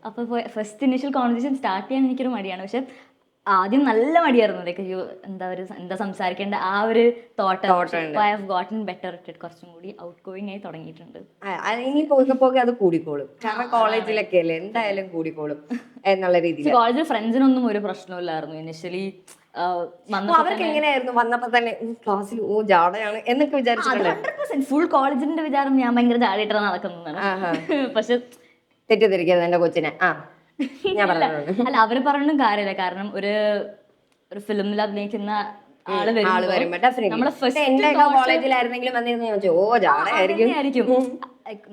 അപ്പൊ ഫസ്റ്റ് ഇനീഷ്യൽ കോൺവെർസേഷൻ സ്റ്റാർട്ട് ചെയ്യാൻ എനിക്കൊരു മടിയാണ്. പക്ഷെ ആദ്യം നല്ല മടിയായിരുന്നു. ലൈക്ക് എന്താ സംസാരിക്കേണ്ട ആ ഒരു thought I have gotten better at it. കുറച്ചും കൂടി ഔട്ട് ഗോയിങ് ആയി തുടങ്ങിയിട്ടുണ്ട്. ഇനി പോകെ അത് കൂടിക്കോളും. കാരണം കോളേജിലൊക്കെ അല്ലേ, എന്തായാലും കൂടിക്കോളും എന്നുള്ള രീതിയിൽ. കോളേജിൽ ഫ്രണ്ട്സിനൊന്നും ഒരു പ്രശ്നമില്ലായിരുന്നു ഇനിഷ്യലി. അവർക്ക് എങ്ങനെയായിരുന്നു വന്നപ്പോ തന്നെ ക്ലാസ്സിൽ ജാടയാണ് എന്നൊക്കെ വിചാരിച്ചിട്ടുണ്ട്? ഫുൾ കോളേജിന്റെ വിചാരം ഞാൻ ഭയങ്കര ജാടയിട്ടാണ് നടക്കുന്നതാണ്. പക്ഷെ തെറ്റിദ്ധരിക്കരുത് എന്റെ കൊച്ചിനെ. അല്ല, അവര് പറഞ്ഞിട്ടും കാര്യമില്ല. കാരണം ഒരു ഫിലിമിൽ അഭിനയിക്കുന്ന ആള്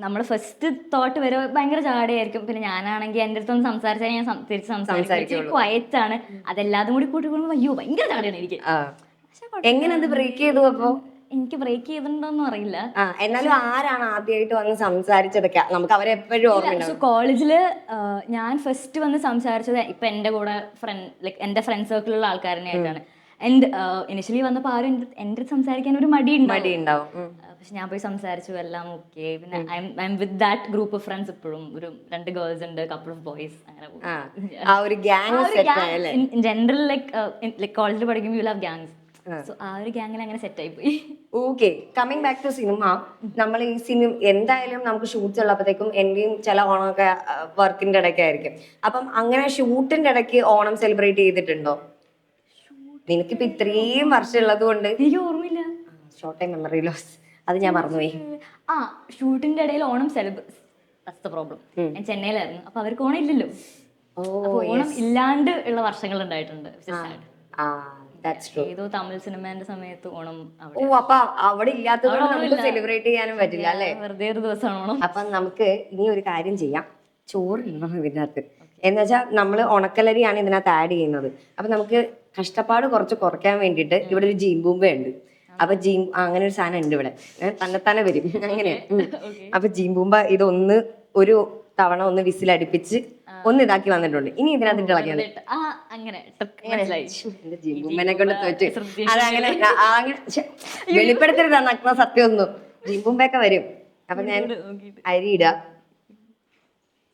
നമ്മളെ ഫസ്റ്റ് തോട്ട് വരെ ഭയങ്കര ജാടയായിരിക്കും. പിന്നെ ഞാനാണെങ്കിൽ എന്റെ അടുത്തൊന്ന് സംസാരിച്ചാൽ ഞാൻ തിരിച്ച് സംസാരിക്കും. ക്വയറ്റാണ്. അതെല്ലാതും കൂടി കൂട്ടി കൂടുമ്പോ അയ്യോ ഭയങ്കര ജാടയാണ് എനിക്ക്. എങ്ങനെ അത് ബ്രേക്ക് ചെയ്തു? അപ്പൊ എനിക്ക് ബ്രേക്ക് ചെയ്തിട്ടുണ്ടോന്നും അറിയില്ല. എന്നാലും ആരാണ് ആദ്യമായിട്ട് വന്ന് സംസാരിച്ചതൊക്കെ നമുക്ക് അവരെ എപ്പോഴും ഓർമ്മയുണ്ടാവും. സോ കോളേജില് ഞാൻ ഫസ്റ്റ് വന്ന് സംസാരിച്ചത് ഇപ്പൊ എന്റെ കൂടെ ലൈക്ക് എന്റെ ഫ്രണ്ട് സർക്കിളിലുള്ള ആൾക്കാരനായിട്ടാണ്. ആൻഡ് ഇനിഷ്യലി വന്നപ്പോ ആരും എൻ്റെ അടുത്ത് സംസാരിക്കാൻ ഒരു മടി ഉണ്ടാവും. പക്ഷെ ഞാൻ പോയി സംസാരിച്ചു, എല്ലാം ഓക്കെ. പിന്നെ I M with that group of friends ഇപ്പോഴും. ഒരു 2 ഗേൾസ് ഉണ്ട്, കപ്പിൾ ഓഫ് ബോയ്സ്, അങ്ങനെ ജനറൽ ലൈക്ക് കോളേജിൽ പഠിക്കുമ്പോൾ യു ഹാവ് ഗ്യാങ്സ്. സോ ആ ഒരു ഗ്യാങ്ങിൽ അങ്ങനെ സെറ്റ് ആയി പോയി. Okay, coming back to cinema. നമ്മൾ ഈ സിനിമ എന്തായാലും നമുക്ക് ഷൂട്ട്സ് ഉള്ളപ്പോഴത്തേക്കും എന്റെയും ചില ഓണമൊക്കെ വർക്കിന്റെ ഇടയ്ക്കായിരിക്കും. അപ്പം അങ്ങനെ ഷൂട്ടിന്റെ ഇടയ്ക്ക് ഓണം സെലിബ്രേറ്റ് ചെയ്തിട്ടുണ്ടോ? നിനക്കിപ്പോ ഇത്രയും വർഷം ഉള്ളത് കൊണ്ട് എനിക്ക് ഓർമ്മയില്ല. ഷോർട്ട് ടൈം മെമ്മറി ലോസ്, അത് ഞാൻ മറന്നുപോയി. ഷൂട്ടിന്റെ ഇടയിൽ ഓണം പ്രോബ്ലം. ഞാൻ ചെന്നൈയിലായിരുന്നു, അപ്പൊ അവർക്ക് ഓണം ഇല്ലല്ലോ. ഓണം ഇല്ലാണ്ട് ഉള്ള വർഷങ്ങൾ ഉണ്ടായിട്ടുണ്ട്. ഏതോ തമിഴ് സിനിമേന്റെ സമയത്ത് ഓണം അപ്പൊ അവിടെ ഇല്ലാത്തതുകൊണ്ട് നമുക്ക് സെലിബ്രേറ്റ് ചെയ്യാനും പറ്റില്ല അല്ലെ? വെറുതെ ഒരു ദിവസമാണ് ഓണം. അപ്പൊ നമുക്ക് ഇനി ഒരു കാര്യം ചെയ്യാം, ചോറില്ല ഇതിനകത്ത്. എന്ന് വെച്ചാൽ നമ്മള് ഉണക്കലരിയാണ് ഇതിനകത്ത് ആഡ് ചെയ്യുന്നത്. അപ്പൊ നമുക്ക് കഷ്ടപ്പാട് കുറച്ച് കുറയ്ക്കാൻ വേണ്ടിയിട്ട് ഇവിടെ ഒരു ജീംബൂമ്പ ഉണ്ട്. അപ്പൊ അങ്ങനെ ഒരു സാധനം ഉണ്ട് ഇവിടെ, തന്നെത്താനെ വരും അങ്ങനെയാ. അപ്പൊ ജീംബൂമ്പ ഇതൊന്ന് ഒരു തവണ ഒന്ന് വിസിലടിപ്പിച്ച് ഒന്ന് ഇതാക്കി വന്നിട്ടുണ്ട്. ഇനി ഇതിനകത്ത് ഇളക്കിയത് ജീംബൂമ്പനെ കൊണ്ട് തോറ്റ്. അതങ്ങനെ വെളിപ്പെടുത്തരുത് നഗ്ന സത്യം ഒന്നും. ജീംബൂമ്പയൊക്കെ വരും. അപ്പൊ ഞാൻ അരി ഇടാം.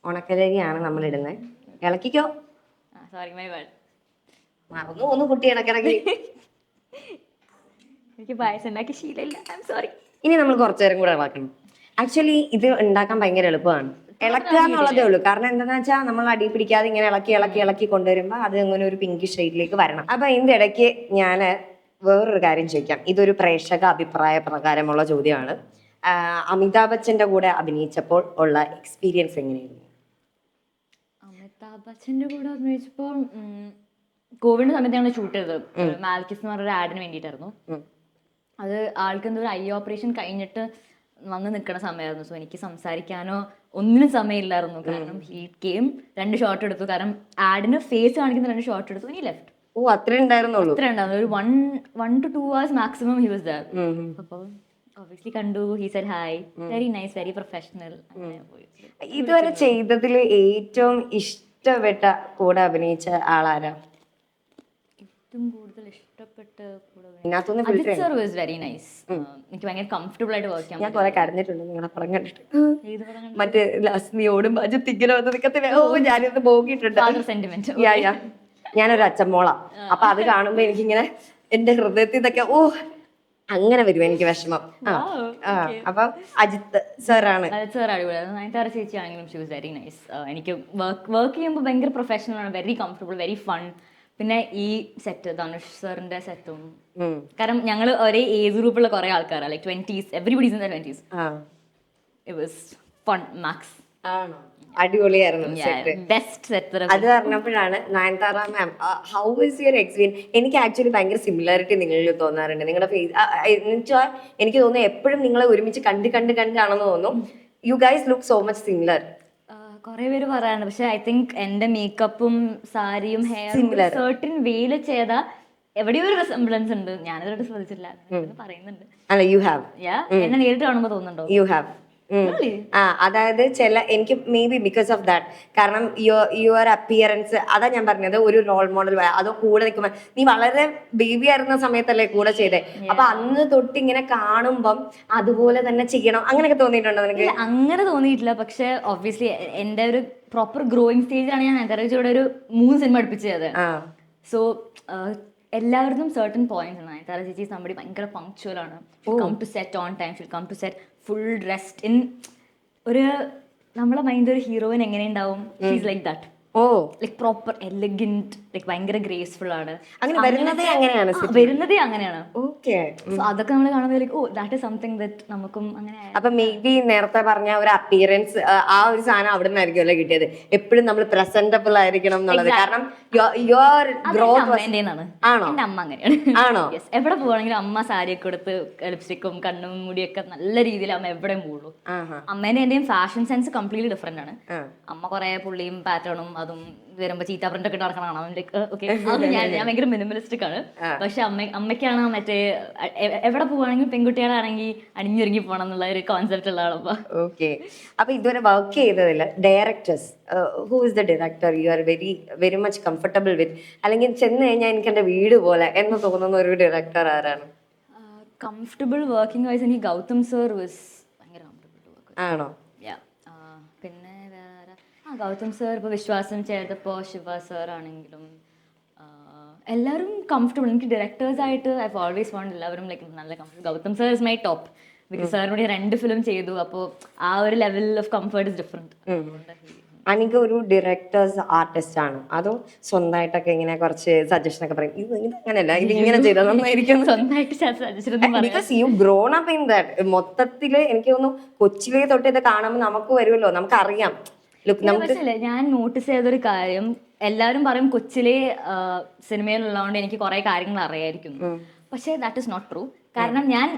ഉണക്കലരിയാണ് നമ്മൾ ഇടുന്നത്. ഇളക്കിക്കോ. മറന്നു ഒന്ന് കുട്ടി ഇടക്കിടക്ക്. എനിക്ക് പായസം ഉണ്ടാക്കി ശീലമില്ല, ഐ ആം സോറി. ഇനി നമ്മൾ കുറച്ചു നേരം കൂടെ ഇളക്കണം. ആക്ച്വലി ഇത് ഉണ്ടാക്കാൻ ഭയങ്കര എളുപ്പമാണ്, ഇളക്കുക എന്നുള്ളതേ ഉള്ളൂ. കാരണം എന്താണെന്ന് വെച്ചാൽ നമ്മൾ അടി പിടിക്കാതെ ഇങ്ങനെ ഇളക്കി ഇളക്കി ഇളക്കി കൊണ്ടുവരുമ്പോൾ അത് അങ്ങനെ ഒരു പിങ്ക് ഷെയ്ഡിലേക്ക് വരണം. അപ്പൊ ഇതിന്റെ ഇടയ്ക്ക് ഞാൻ വേറൊരു കാര്യം ചോദിക്കാം. ഇതൊരു പ്രേക്ഷക അഭിപ്രായ പ്രകാരമുള്ള ചോദ്യമാണ്. അമിതാഭ് ബച്ചന്റെ കൂടെ അഭിനയിച്ചപ്പോൾ ഉള്ള എക്സ്പീരിയൻസ് എങ്ങനെയായിരുന്നു? അമിതാഭ് ബച്ചന്റെ കൂടെ അഭിനയിച്ചപ്പോൾ കോവിഡിന്റെ സമയത്ത് ഞങ്ങൾ ഷൂട്ട് ചെയ്തത് മാൽക്കിസ് എന്ന് പറഞ്ഞൊരു ആഡിന് വേണ്ടിയിട്ടായിരുന്നു. അത് ആൾക്ക് എന്തോ ഒരു ഐ ഓപ്പറേഷൻ കഴിഞ്ഞിട്ട് വന്ന് നിൽക്കുന്ന സമയമായിരുന്നു. സോ എനിക്ക് സംസാരിക്കാനോ ഒന്നിനും സമയമില്ലായിരുന്നു. കാരണം ഹീ കെയിം 2 ഷോട്ട് എടുത്തു. കാരണം ആഡിന് ഫേസ് കാണിക്കുന്ന 2 ഷോട്ട് എടുത്തു. ഇനി ലെഫ്റ്റ്. അത്രേ ഉണ്ടായിരുന്നുള്ളൂ. ഒരു 1 to 2 hours maximum he was there. അപ്പോൾ obviously കണ്ടു. He said hi, very nice, very professional. ഇതുവരെ ചെയ്തതിൽ ഏറ്റവും ഇഷ്ടപ്പെട്ട കൂടെ അഭിനയിച്ച ആളാരാ? ഏറ്റവും കൂടുതൽ ഇഷ്ടപ്പെട്ട Ajith sir was very nice. എനിക്ക് ഭയങ്കര കംഫർട്ടബിൾ ആയിട്ട് വർക്ക് ചെയ്യാൻ. ഞാൻ കുറെ കരഞ്ഞിട്ടുണ്ട് നിങ്ങളെ പടം കണ്ടിട്ട്. മറ്റേ ലാസ്റ്റ് നീ ഓടുമ്പോ അജിത്ത് ഇങ്ങനെ വന്ന് നിൽക്കത്തില്ല. ഞാനിത് പോകിയിട്ടുണ്ട് സെന്റിമെന്റ്. ഞാനൊരു അച്ഛമ്മോളാ. അപ്പൊ അത് കാണുമ്പോ എനിക്കിങ്ങനെ എന്റെ ഹൃദയത്തിൽ ഇതൊക്കെ അങ്ങനെ വരും എനിക്ക് വിഷമം. അപ്പൊ അജിത്ത് സാറാണ്. അജിത് സാർ അടിപൊളിയാണ്. നയൻതാര ചേച്ചി ആണെങ്കിലും ഷി വാസ് വെരി നൈസ്. എനിക്ക് വർക്ക് ചെയ്യുമ്പോൾ ഭയങ്കര പ്രൊഫഷണൽ ആണ്, വെരി കംഫർട്ടബിൾ, വെരി ഫൺ. പിന്നെ ഈ സെറ്റ് ധനുഷ് സാറിന്റെ സെറ്റും, കാരണം ഞങ്ങൾ ഒരേ ഏജ് ഗ്രൂപ്പുള്ള കുറെ ആൾക്കാരാണ്, like 20s, everybody in the 20s. It was fun max. അടിപൊളിയായിരുന്നു. Best set. അത് പറഞ്ഞപ്പോഴാണ് Nayanthara ma'am, how is your experience? എനിക്ക് ആക്ച്വലി ഭയങ്കര സിമിലാരിറ്റി നിങ്ങളിൽ തോന്നാറുണ്ട്. നിങ്ങളുടെ ഫേസ് എന്നുവെച്ചാൽ എനിക്ക് തോന്നുന്നു എപ്പോഴും നിങ്ങളെ ഒരുമിച്ച് കണ്ടാണെന്ന് തോന്നുന്നു. You guys look so much similar. കുറെ പേര് പറയാറുണ്ട്, പക്ഷെ ഐ തിങ്ക് എന്റെ മേക്കപ്പും സാരിയും ഹെയറും സർട്ടൻ വേയിൽ ചെയ്ത എവിടെയോ ഒരു റിസംബ്ലൻസ് ഉണ്ട്. ഞാനതൊരു ശ്രദ്ധിച്ചില്ല, പറയുന്നുണ്ട്. എന്നെ നേരിട്ട് കാണുമ്പോ തോന്നുന്നുണ്ടോ? You have. അതായത് എനിക്ക് may be because of that. കാരണം യുവർ അപ്പിയറൻസ്, അതാ ഞാൻ പറഞ്ഞത്, ഒരു റോൾ മോഡൽ. അതോ കൂടെ നിൽക്കുമ്പോ നീ വളരെ ബേബി ആയിരുന്ന സമയത്തല്ലേ കൂടെ ചെയ്തേ, അപ്പൊ അന്ന് തൊട്ട് ഇങ്ങനെ കാണുമ്പം അതുപോലെ തന്നെ ചെയ്യണം അങ്ങനെയൊക്കെ തോന്നിയിട്ടുണ്ടോ നിനക്ക്? അങ്ങനെ തോന്നിയിട്ടില്ല, പക്ഷെ ഒബ്വിയസ്ലി എന്റെ ഒരു പ്രോപ്പർ ഗ്രോയിങ് സ്റ്റേജിലാണ് ഞാൻ നയൻതാരയുടെ ഒരു 3 സിനിമ അടുപ്പിച്ചത്. സോ എല്ലാവർക്കും സർട്ടൻ പോയിന്റ്സ് ആണ്. നയൻതാര ചേച്ചി സംബടി ഭയങ്കര പങ്ക്ച്വൽ ആണ്. Come to set on time, she'll come to set full dressed in. ഒരു നമ്മളെ മൈൻഡ് ഒരു ഹീറോയിൻ എങ്ങനെ ഉണ്ടാവും, she's like that. Like proper elegant, like ഭയങ്കര ഗ്രേസ്ഫുൾ ആണ്. വരുന്നതേ അങ്ങനെയാണ്. അതൊക്കെ നമ്മൾ കാണുമ്പോൾ ദാറ്റ് ഈസ് സംതിങ് ദാറ്റ് നമുക്കും അങ്ങനെ. അപ്പൊ മേ ബി നേരത്തെ പറഞ്ഞ ഒരു അപ്പിയറൻസ്, ആ ഒരു സാധനം അവിടെ നിന്നായിരിക്കുമല്ലോ കിട്ടിയത്. എപ്പോഴും നമ്മൾ പ്രസന്റബിൾ ആയിരിക്കണം എന്നുള്ളത്. കാരണം യുവർ ഗ്രോത്ത് ആണോ? എന്റെ അമ്മ അങ്ങനെയാണ്. ആണോ? എവിടെ പോവാണെങ്കിലും അമ്മ സാരിയൊക്കെ കൊടുത്ത് ലിപ്സ്റ്റിക്കും കണ്ണും മുടിയൊക്കെ നല്ല രീതിയിൽ അമ്മ എവിടെ പോകുള്ളൂ. അമ്മേന്റെ എന്റെയും ഫാഷൻ സെൻസ് കംപ്ലീറ്റ്ലി ഡിഫറെന്റ് ആണ്. അമ്മ കുറെ പുള്ളിയും പാറ്റേണും അതും വരുമ്പോ ചീത്ത പ്രിന്റ് ഒക്കെ നടക്കണം ഓക്കെ ഞാൻ ഭയങ്കര മിനിമലിസ്റ്റിക് ആണ്. പക്ഷെ അമ്മയ്ക്കാണ് മറ്റേ എവിടെ പോവാണെങ്കിലും പെൺകുട്ടികളാണെങ്കിൽ അണിഞ്ഞൊരുങ്ങി പോകണം എന്നുള്ള ഒരു കോൺസെപ്റ്റ് ഉള്ള ആളപ്പ. ഓക്കെ, അപ്പൊ ഇതുവരെ വർക്ക് ചെയ്തതില്ല directors, who is the director you are very very much comfortable with, അല്ലെങ്കിൽ ചെന്ന് കഴിഞ്ഞാൽ എനിക്ക് എന്റെ വീട് പോലെ എന്ന് തോന്നുന്ന ഒരു ഡയറക്ടർ ആരാണ്? കംഫർട്ടബിൾ വർക്കിംഗ് വൈസ് എനിക്ക് ഗൗതം സർ വാസ് ഭയങ്കര കംഫർട്ടബിൾ ടു വർക്ക്. ആണോ? പിന്നെ വേറെ ഗൗതം സർ ഇപ്പോൾ വിശ്വാസം ചെയ്തപ്പോൾ ശിവ സർ ആണെങ്കിലും എല്ലാവരും കംഫർട്ടബിൾ. എനിക്ക് ഡയറക്ടേഴ്സായിട്ട് ഐ ഓൾവേസ് വാണ്ട് എല്ലാവരും ലൈക്ക് നല്ല comfortable. Gautham sir is my top because സാറിനോട് 2 ഫിലിം ചെയ്തു. അപ്പോൾ ആ ഒരു level of comfort is different. അനിക ഒരു ഡയറക്ടേഴ്സ് ആർട്ടിസ്റ്റ് ആണ്, അതോ സ്വന്തമായിട്ടൊക്കെ ഇങ്ങനെ കുറച്ച് സജഷൻ ഒക്കെ പറയും, ഇത് അങ്ങനെയല്ല ഇത് ഇങ്ങനെ ചെയ്താൽ നന്നായിരിക്കും സ്വന്തമായിട്ട് suggestion? Because you grown up in that. മൊത്തത്തില് എനിക്ക് തോന്നുന്നു കൊച്ചിലേ തൊട്ട് ഇത് കാണുമ്പോൾ നമുക്ക് വരുമല്ലോ, നമുക്കറിയാം. ഞാൻ നോട്ടീസ് ചെയ്തൊരു കാര്യം, എല്ലാവരും പറയും കൊച്ചിലെ സിനിമയിലുള്ളതുകൊണ്ട് എനിക്ക് കുറെ കാര്യങ്ങൾ അറിയായിരിക്കും. പക്ഷേ ദാറ്റ് ഇസ് നോട്ട് ട്രൂ. കാരണം ഞാൻ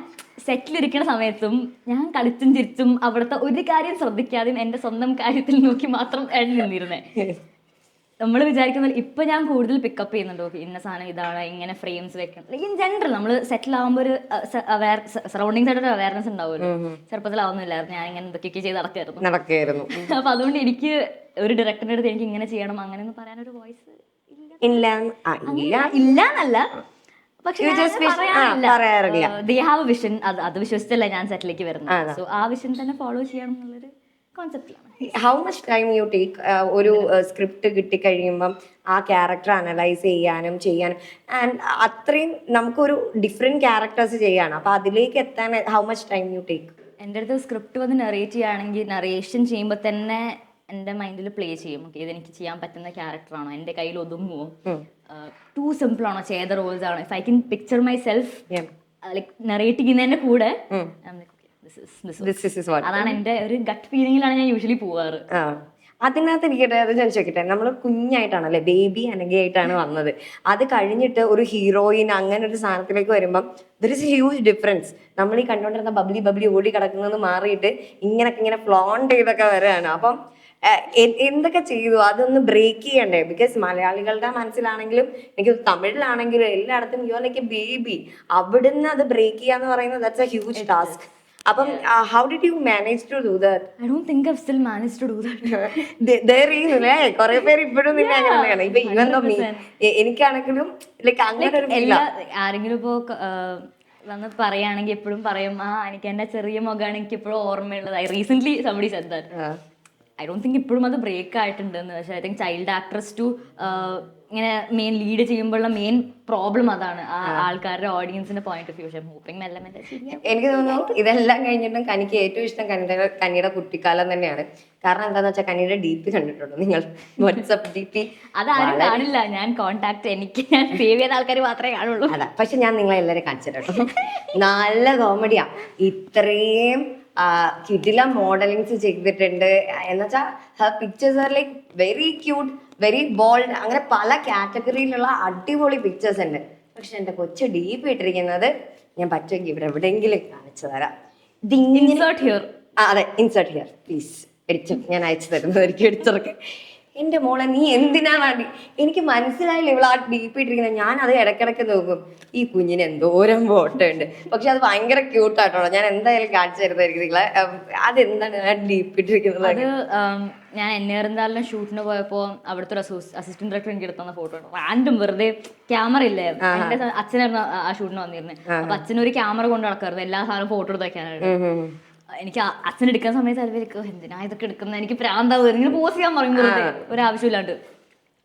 സെറ്റിലിരിക്കുന്ന സമയത്തും ഞാൻ കളിച്ചും ചിരിച്ചും അവിടുത്തെ ഒരു കാര്യം ശ്രദ്ധിക്കാതെയും എൻ്റെ സ്വന്തം കാര്യത്തിൽ നോക്കി മാത്രം നിന്നിരുന്നേ. നമ്മൾ വിചാരിക്കുന്ന ഇപ്പൊ ഞാൻ കൂടുതൽ പിക്കപ്പ് ചെയ്യുന്നുണ്ടോ, ഇന്ന സാധനം ഇതാണ്, ഇങ്ങനെ ഫ്രെയിംസ് വെക്കണം. ഇൻ ജനറൽ നമ്മൾ സെറ്റിൽ ആകുമ്പോൾ ഒരു സറൗണ്ടിങ്സ് ആയിട്ട് ഒരു അവയർനെസ് ഉണ്ടാവുമല്ലോ. ചെറുപ്പത്തിലാവുന്നില്ലായിരുന്നു, ഞാൻ ഇങ്ങനെ എന്തൊക്കെയൊക്കെ ചെയ്ത് നടക്കായിരുന്നു. അപ്പൊ അതുകൊണ്ട് എനിക്ക് ഒരു ഡയറക്ടറിന്റെ അടുത്ത് എനിക്ക് ഇങ്ങനെ ചെയ്യണം അങ്ങനെയൊന്നും പറയാനൊരു വോയിസ് ഇല്ലാന്നല്ല, പക്ഷെ വിഷൻ അത് വിശ്വസിച്ചല്ല ഞാൻ സെറ്റിലേക്ക് വരുന്നത്. സോ ആ വിഷൻ തന്നെ ഫോളോ ചെയ്യണം എന്നുള്ളൊരു കോൺസെപ്റ്റിലാണ്. How much time you take ഒരു സ്ക്രിപ്റ്റ് കിട്ടിക്കഴിയുമ്പം ആ ക്യാരക്ടർ അനലൈസ് ചെയ്യാനും ആൻഡ് അത്രയും നമുക്കൊരു ഡിഫറെന്റ് ക്യാരക്ടേഴ്സ് ചെയ്യാണ്, അപ്പൊ അതിലേക്ക് എത്താൻ how much time you take? എൻ്റെ അടുത്ത് സ്ക്രിപ്റ്റ് വന്ന് നറേറ്റ് ചെയ്യുകയാണെങ്കിൽ നറേഷൻ ചെയ്യുമ്പോൾ തന്നെ എൻ്റെ മൈൻഡിൽ പ്ലേ ചെയ്യും, ഓക്കെ ഇതെനിക്ക് ചെയ്യാൻ പറ്റുന്ന ക്യാരക്ടറാണോ, എൻ്റെ കയ്യിൽ ഒതുങ്ങുമോ, ടു സിമ്പിൾ ആണോ, ചെയ്ത റോൾസ് ആണോ, if I can picture my self like narrate ചെയ്യുന്നതിന്റെ കൂടെ അതാണ് എൻ്റെ ഒരു ഗട്ട് ഫീലിംഗിലാണ് ഞാൻ യൂഷ്വലി പോവാറ്. അതിനകത്ത് ഇരിക്കട്ടെ, അത് ഞാൻ ചോദിക്കട്ടെ, നമ്മൾ കുഞ്ഞായിട്ടാണല്ലേ, ബേബി അനഘയായിട്ടാണ് വന്നത്. അത് കഴിഞ്ഞിട്ട് ഒരു ഹീറോയിൻ അങ്ങനെ ഒരു സാധനത്തിലേക്ക് വരുമ്പം there is A huge difference. നമ്മൾ ഈ കണ്ടുകൊണ്ടിരുന്ന ബബ്ലി ഓടി കിടക്കുന്നത് മാറിയിട്ട് ഇങ്ങനെ ഫ്ലോണ്ട് ചെയ്തൊക്കെ വരികയാണ്. അപ്പം എന്തൊക്കെ ചെയ്തു അതൊന്ന് ബ്രേക്ക് ചെയ്യണ്ടേ? ബിക്കോസ് മലയാളികളുടെ മനസ്സിലാണെങ്കിലും എനിക്ക് തമിഴിലാണെങ്കിലും എല്ലായിടത്തും you are like a baby. അവിടുന്ന് അത് ബ്രേക്ക് ചെയ്യാന്ന് പറയുന്നത് ദാറ്റ്സ് എ ഹ്യൂജ് ടാസ്ക്. അപ്പം how did you manage to do that? I don't think I still manage to do that. ദേറിയില്ലേ കുറെ പേര് ഇപ്പോഴും നിന്നെ അങ്ങനെയാണ്. ഇപ്പൊ ഈവൻ ദോ മീ എനിക്കാണെങ്കിലും ലൈക്ക് അങ്ങനെ ഒരു ആരെങ്കിലും ഇപ്പോ വന്ന് പറയുകയാണെങ്കിൽ എപ്പോഴും പറയും എനിക്ക് എന്റെ ചെറിയ മുഖമാണ് എനിക്ക് എപ്പോഴും ഓർമ്മയുള്ളത്. I recent somebody said that. I don't think ഇപ്പോഴും അത് ബ്രേക്ക് ആയിട്ടുണ്ടെന്ന്. പക്ഷേ I think child actress to ഇങ്ങനെ മെയിൻ ലീഡ് ചെയ്യുമ്പോഴുള്ള മെയിൻ പ്രോബ്ലം അതാണ്, ആ ആൾക്കാരുടെ ഓഡിയൻസിന്റെ പോയിന്റ് ഓഫ് വ്യൂ. എനിക്ക് തോന്നുന്നു ഇതെല്ലാം കഴിഞ്ഞിട്ടും കനിക്ക് ഏറ്റവും ഇഷ്ടം കനിയുടെ കുട്ടിക്കാലം തന്നെയാണ്. കാരണം എന്താന്ന് വെച്ചാൽ കനിയുടെ DP കണ്ടിട്ടുണ്ടോ നിങ്ങൾ? വാട്സ്ആപ്പ് DP അതാരും കാണില്ല. ഞാൻ കോൺടാക്ട് ഞാൻ സേവ് ചെയ്ത ആൾക്കാർ മാത്രമേ കാണുള്ളൂ. അതാ, പക്ഷെ ഞാൻ നിങ്ങളെ എല്ലാവരും കാണിച്ചു കേട്ടോ. നല്ല കോമഡിയാ. ഇത്രയും കിടില മോഡലിങ്സ് ചെയ്തിട്ടുണ്ട് എന്നുവെച്ചാൽ Har pictures are like very cute, very bold, അങ്ങനെ പല കാറ്റഗറിയിലുള്ള അടിപൊളി പിക്ചേഴ്സ് ഉണ്ട്. പക്ഷെ എൻ്റെ കൊച്ചു DP ഇട്ടിരിക്കുന്നത് ഞാൻ പറ്റുമെങ്കിൽ ഇവിടെ എവിടെയെങ്കിലും കാണിച്ചു തരാം. അതെ, ഇൻസേർട്ട് ഹിയർ പ്ലീസ്. എഡിച്ചു, ഞാൻ അയച്ചു തരുന്നതായിരിക്കും എഡിച്ചർക്ക്. എൻ്റെ മോളെ നീ എന്തിനാണ് എനിക്ക് മനസ്സിലായില്ല ഇവൾ ആ DP ഇട്ടിരിക്കുന്നത്. ഞാൻ അത് ഇടയ്ക്കിടയ്ക്ക് നോക്കും, ഈ കുഞ്ഞിന് എന്തോരം ഫോട്ടോ ഉണ്ട്. പക്ഷെ അത് ഭയങ്കര ക്യൂട്ടാട്ടോ. ഞാൻ എന്തായാലും കാണിച്ചു തരുന്നതായിരിക്കും നിങ്ങളെ. അതെന്താണ് ആ DP ഇട്ടിരിക്കുന്നത്? അത് ഞാൻ എന്നെറിഞ്ഞാലും ഷൂട്ടിന് പോയപ്പോൾ അവിടുത്തെ ഒരു അസിസ്റ്റന്റ് ഡയറക്ടർ എനിക്ക് എടുത്തുന്ന ഫോട്ടോ റാൻഡും വെറുതെ ക്യാമറ ഇല്ലേ, എന്റെ അച്ഛനായിരുന്നു ആ ഷൂട്ടിന് വന്നിരുന്നത്. അപ്പൊ അച്ഛനൊരു ക്യാമറ കൊണ്ട് നടക്കാറുണ്ട് എല്ലാ സാധനവും ഫോട്ടോ എടുത്ത് വെക്കാനായിട്ട്. എനിക്ക് അച്ഛൻ എടുക്കുന്ന സമയത്ത് അല്പം എന്തിനാ ഇതൊക്കെ എടുക്കുന്നത്, എനിക്ക് പ്രാന്താവും, ഇങ്ങനെ പോസ് ചെയ്യാൻ പറയുമ്പോൾ ഒരു ആവശ്യമില്ലാണ്ട്.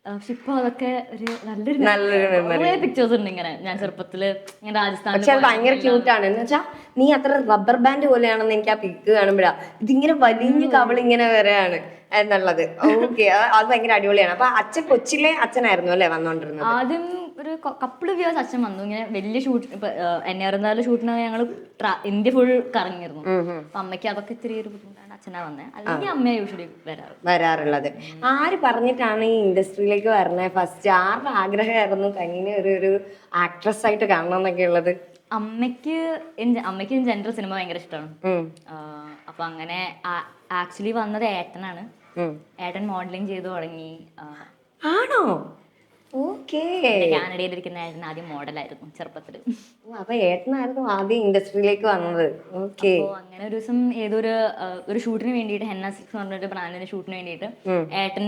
പക്ഷെ ഇപ്പൊ അതൊക്കെ ഒരു നല്ലൊരു പിക്ചേഴ്സ് ഉണ്ട്. ഇങ്ങനെ ഞാൻ ചെറുപ്പത്തില് ഇങ്ങനെ രാജസ്ഥാനിൽ ഭയങ്കര ക്യൂട്ടാണ്. എന്ന് വെച്ചാൽ നീ അത്ര റബ്ബർ ബാൻഡ് പോലെയാണെന്ന് എനിക്ക് ആ പിക്ക് കാണുമ്പോഴാ ഇതിങ്ങനെ വലിഞ്ഞ് കവളിങ്ങനെ വരെയാണ് എന്നുള്ളത്. ഓക്കെ, അത് ഭയങ്കര അടിപൊളിയാണ്. അപ്പൊ അച്ഛൻ കൊച്ചിലെ അച്ഛനായിരുന്നു അല്ലേ വന്നോണ്ടിരുന്നത്? ആദ്യം ഒരു കപ്പിൾ ഓഫ് ഇയേഴ്സ് അച്ഛൻ വന്നു. ഇങ്ങനെ വലിയ ഷൂട്ട്, ഇപ്പൊ എന്നെ ഷൂട്ടിന് ഞങ്ങൾ ഇന്ത്യ ഫുൾ കറങ്ങിയിരുന്നു. അപ്പൊ അമ്മയ്ക്ക് അതൊക്കെ ഇത്തിരി ഒരു ബുദ്ധിമുട്ടാണ് അച്ഛനാ വന്നത്. അല്ലെങ്കിൽ അമ്മയെ യൂഷ്വലി വരാറുള്ളത്. ആര് പറഞ്ഞിട്ടാണ് ഈ ഇൻഡസ്ട്രിയിലേക്ക് വരണേ? ഫസ്റ്റ് ആരുടെ ആഗ്രഹമായിരുന്നു കനിനെ ഒരു ആക്ട്രസ് ആയിട്ട് കാണണം എന്നൊക്കെ ഉള്ളത്? അമ്മയ്ക്ക് ജനറൽ സിനിമ ഭയങ്കര ഇഷ്ടമാണ്. അപ്പൊ അങ്ങനെ ആക്ച്വലി വന്നത് ഏട്ടനാണ്. ഏട്ടൻ മോഡലിംഗ് ചെയ്തു തുടങ്ങി. ആണോ? ഓക്കേ. കാനഡയിലിരിക്കുന്ന ഏട്ടൻ ആദ്യം മോഡലായിരുന്നു ചെറുപ്പത്തില്. അപ്പൊ ഏട്ടനായിരുന്നു ആദ്യം ഇൻഡസ്ട്രിയിലേക്ക് വന്നത്. ഓക്കെ. അപ്പോ അങ്ങനെ ഒരു ദിവസം ഒരു ഷൂട്ടിന് വേണ്ടിയിട്ട് ഹെന്ന സിക്സ് എന്ന് പറഞ്ഞൊരു ബ്രാൻഡിന്റെ ഷൂട്ടിന് വേണ്ടിയിട്ട് ഏട്ടൻ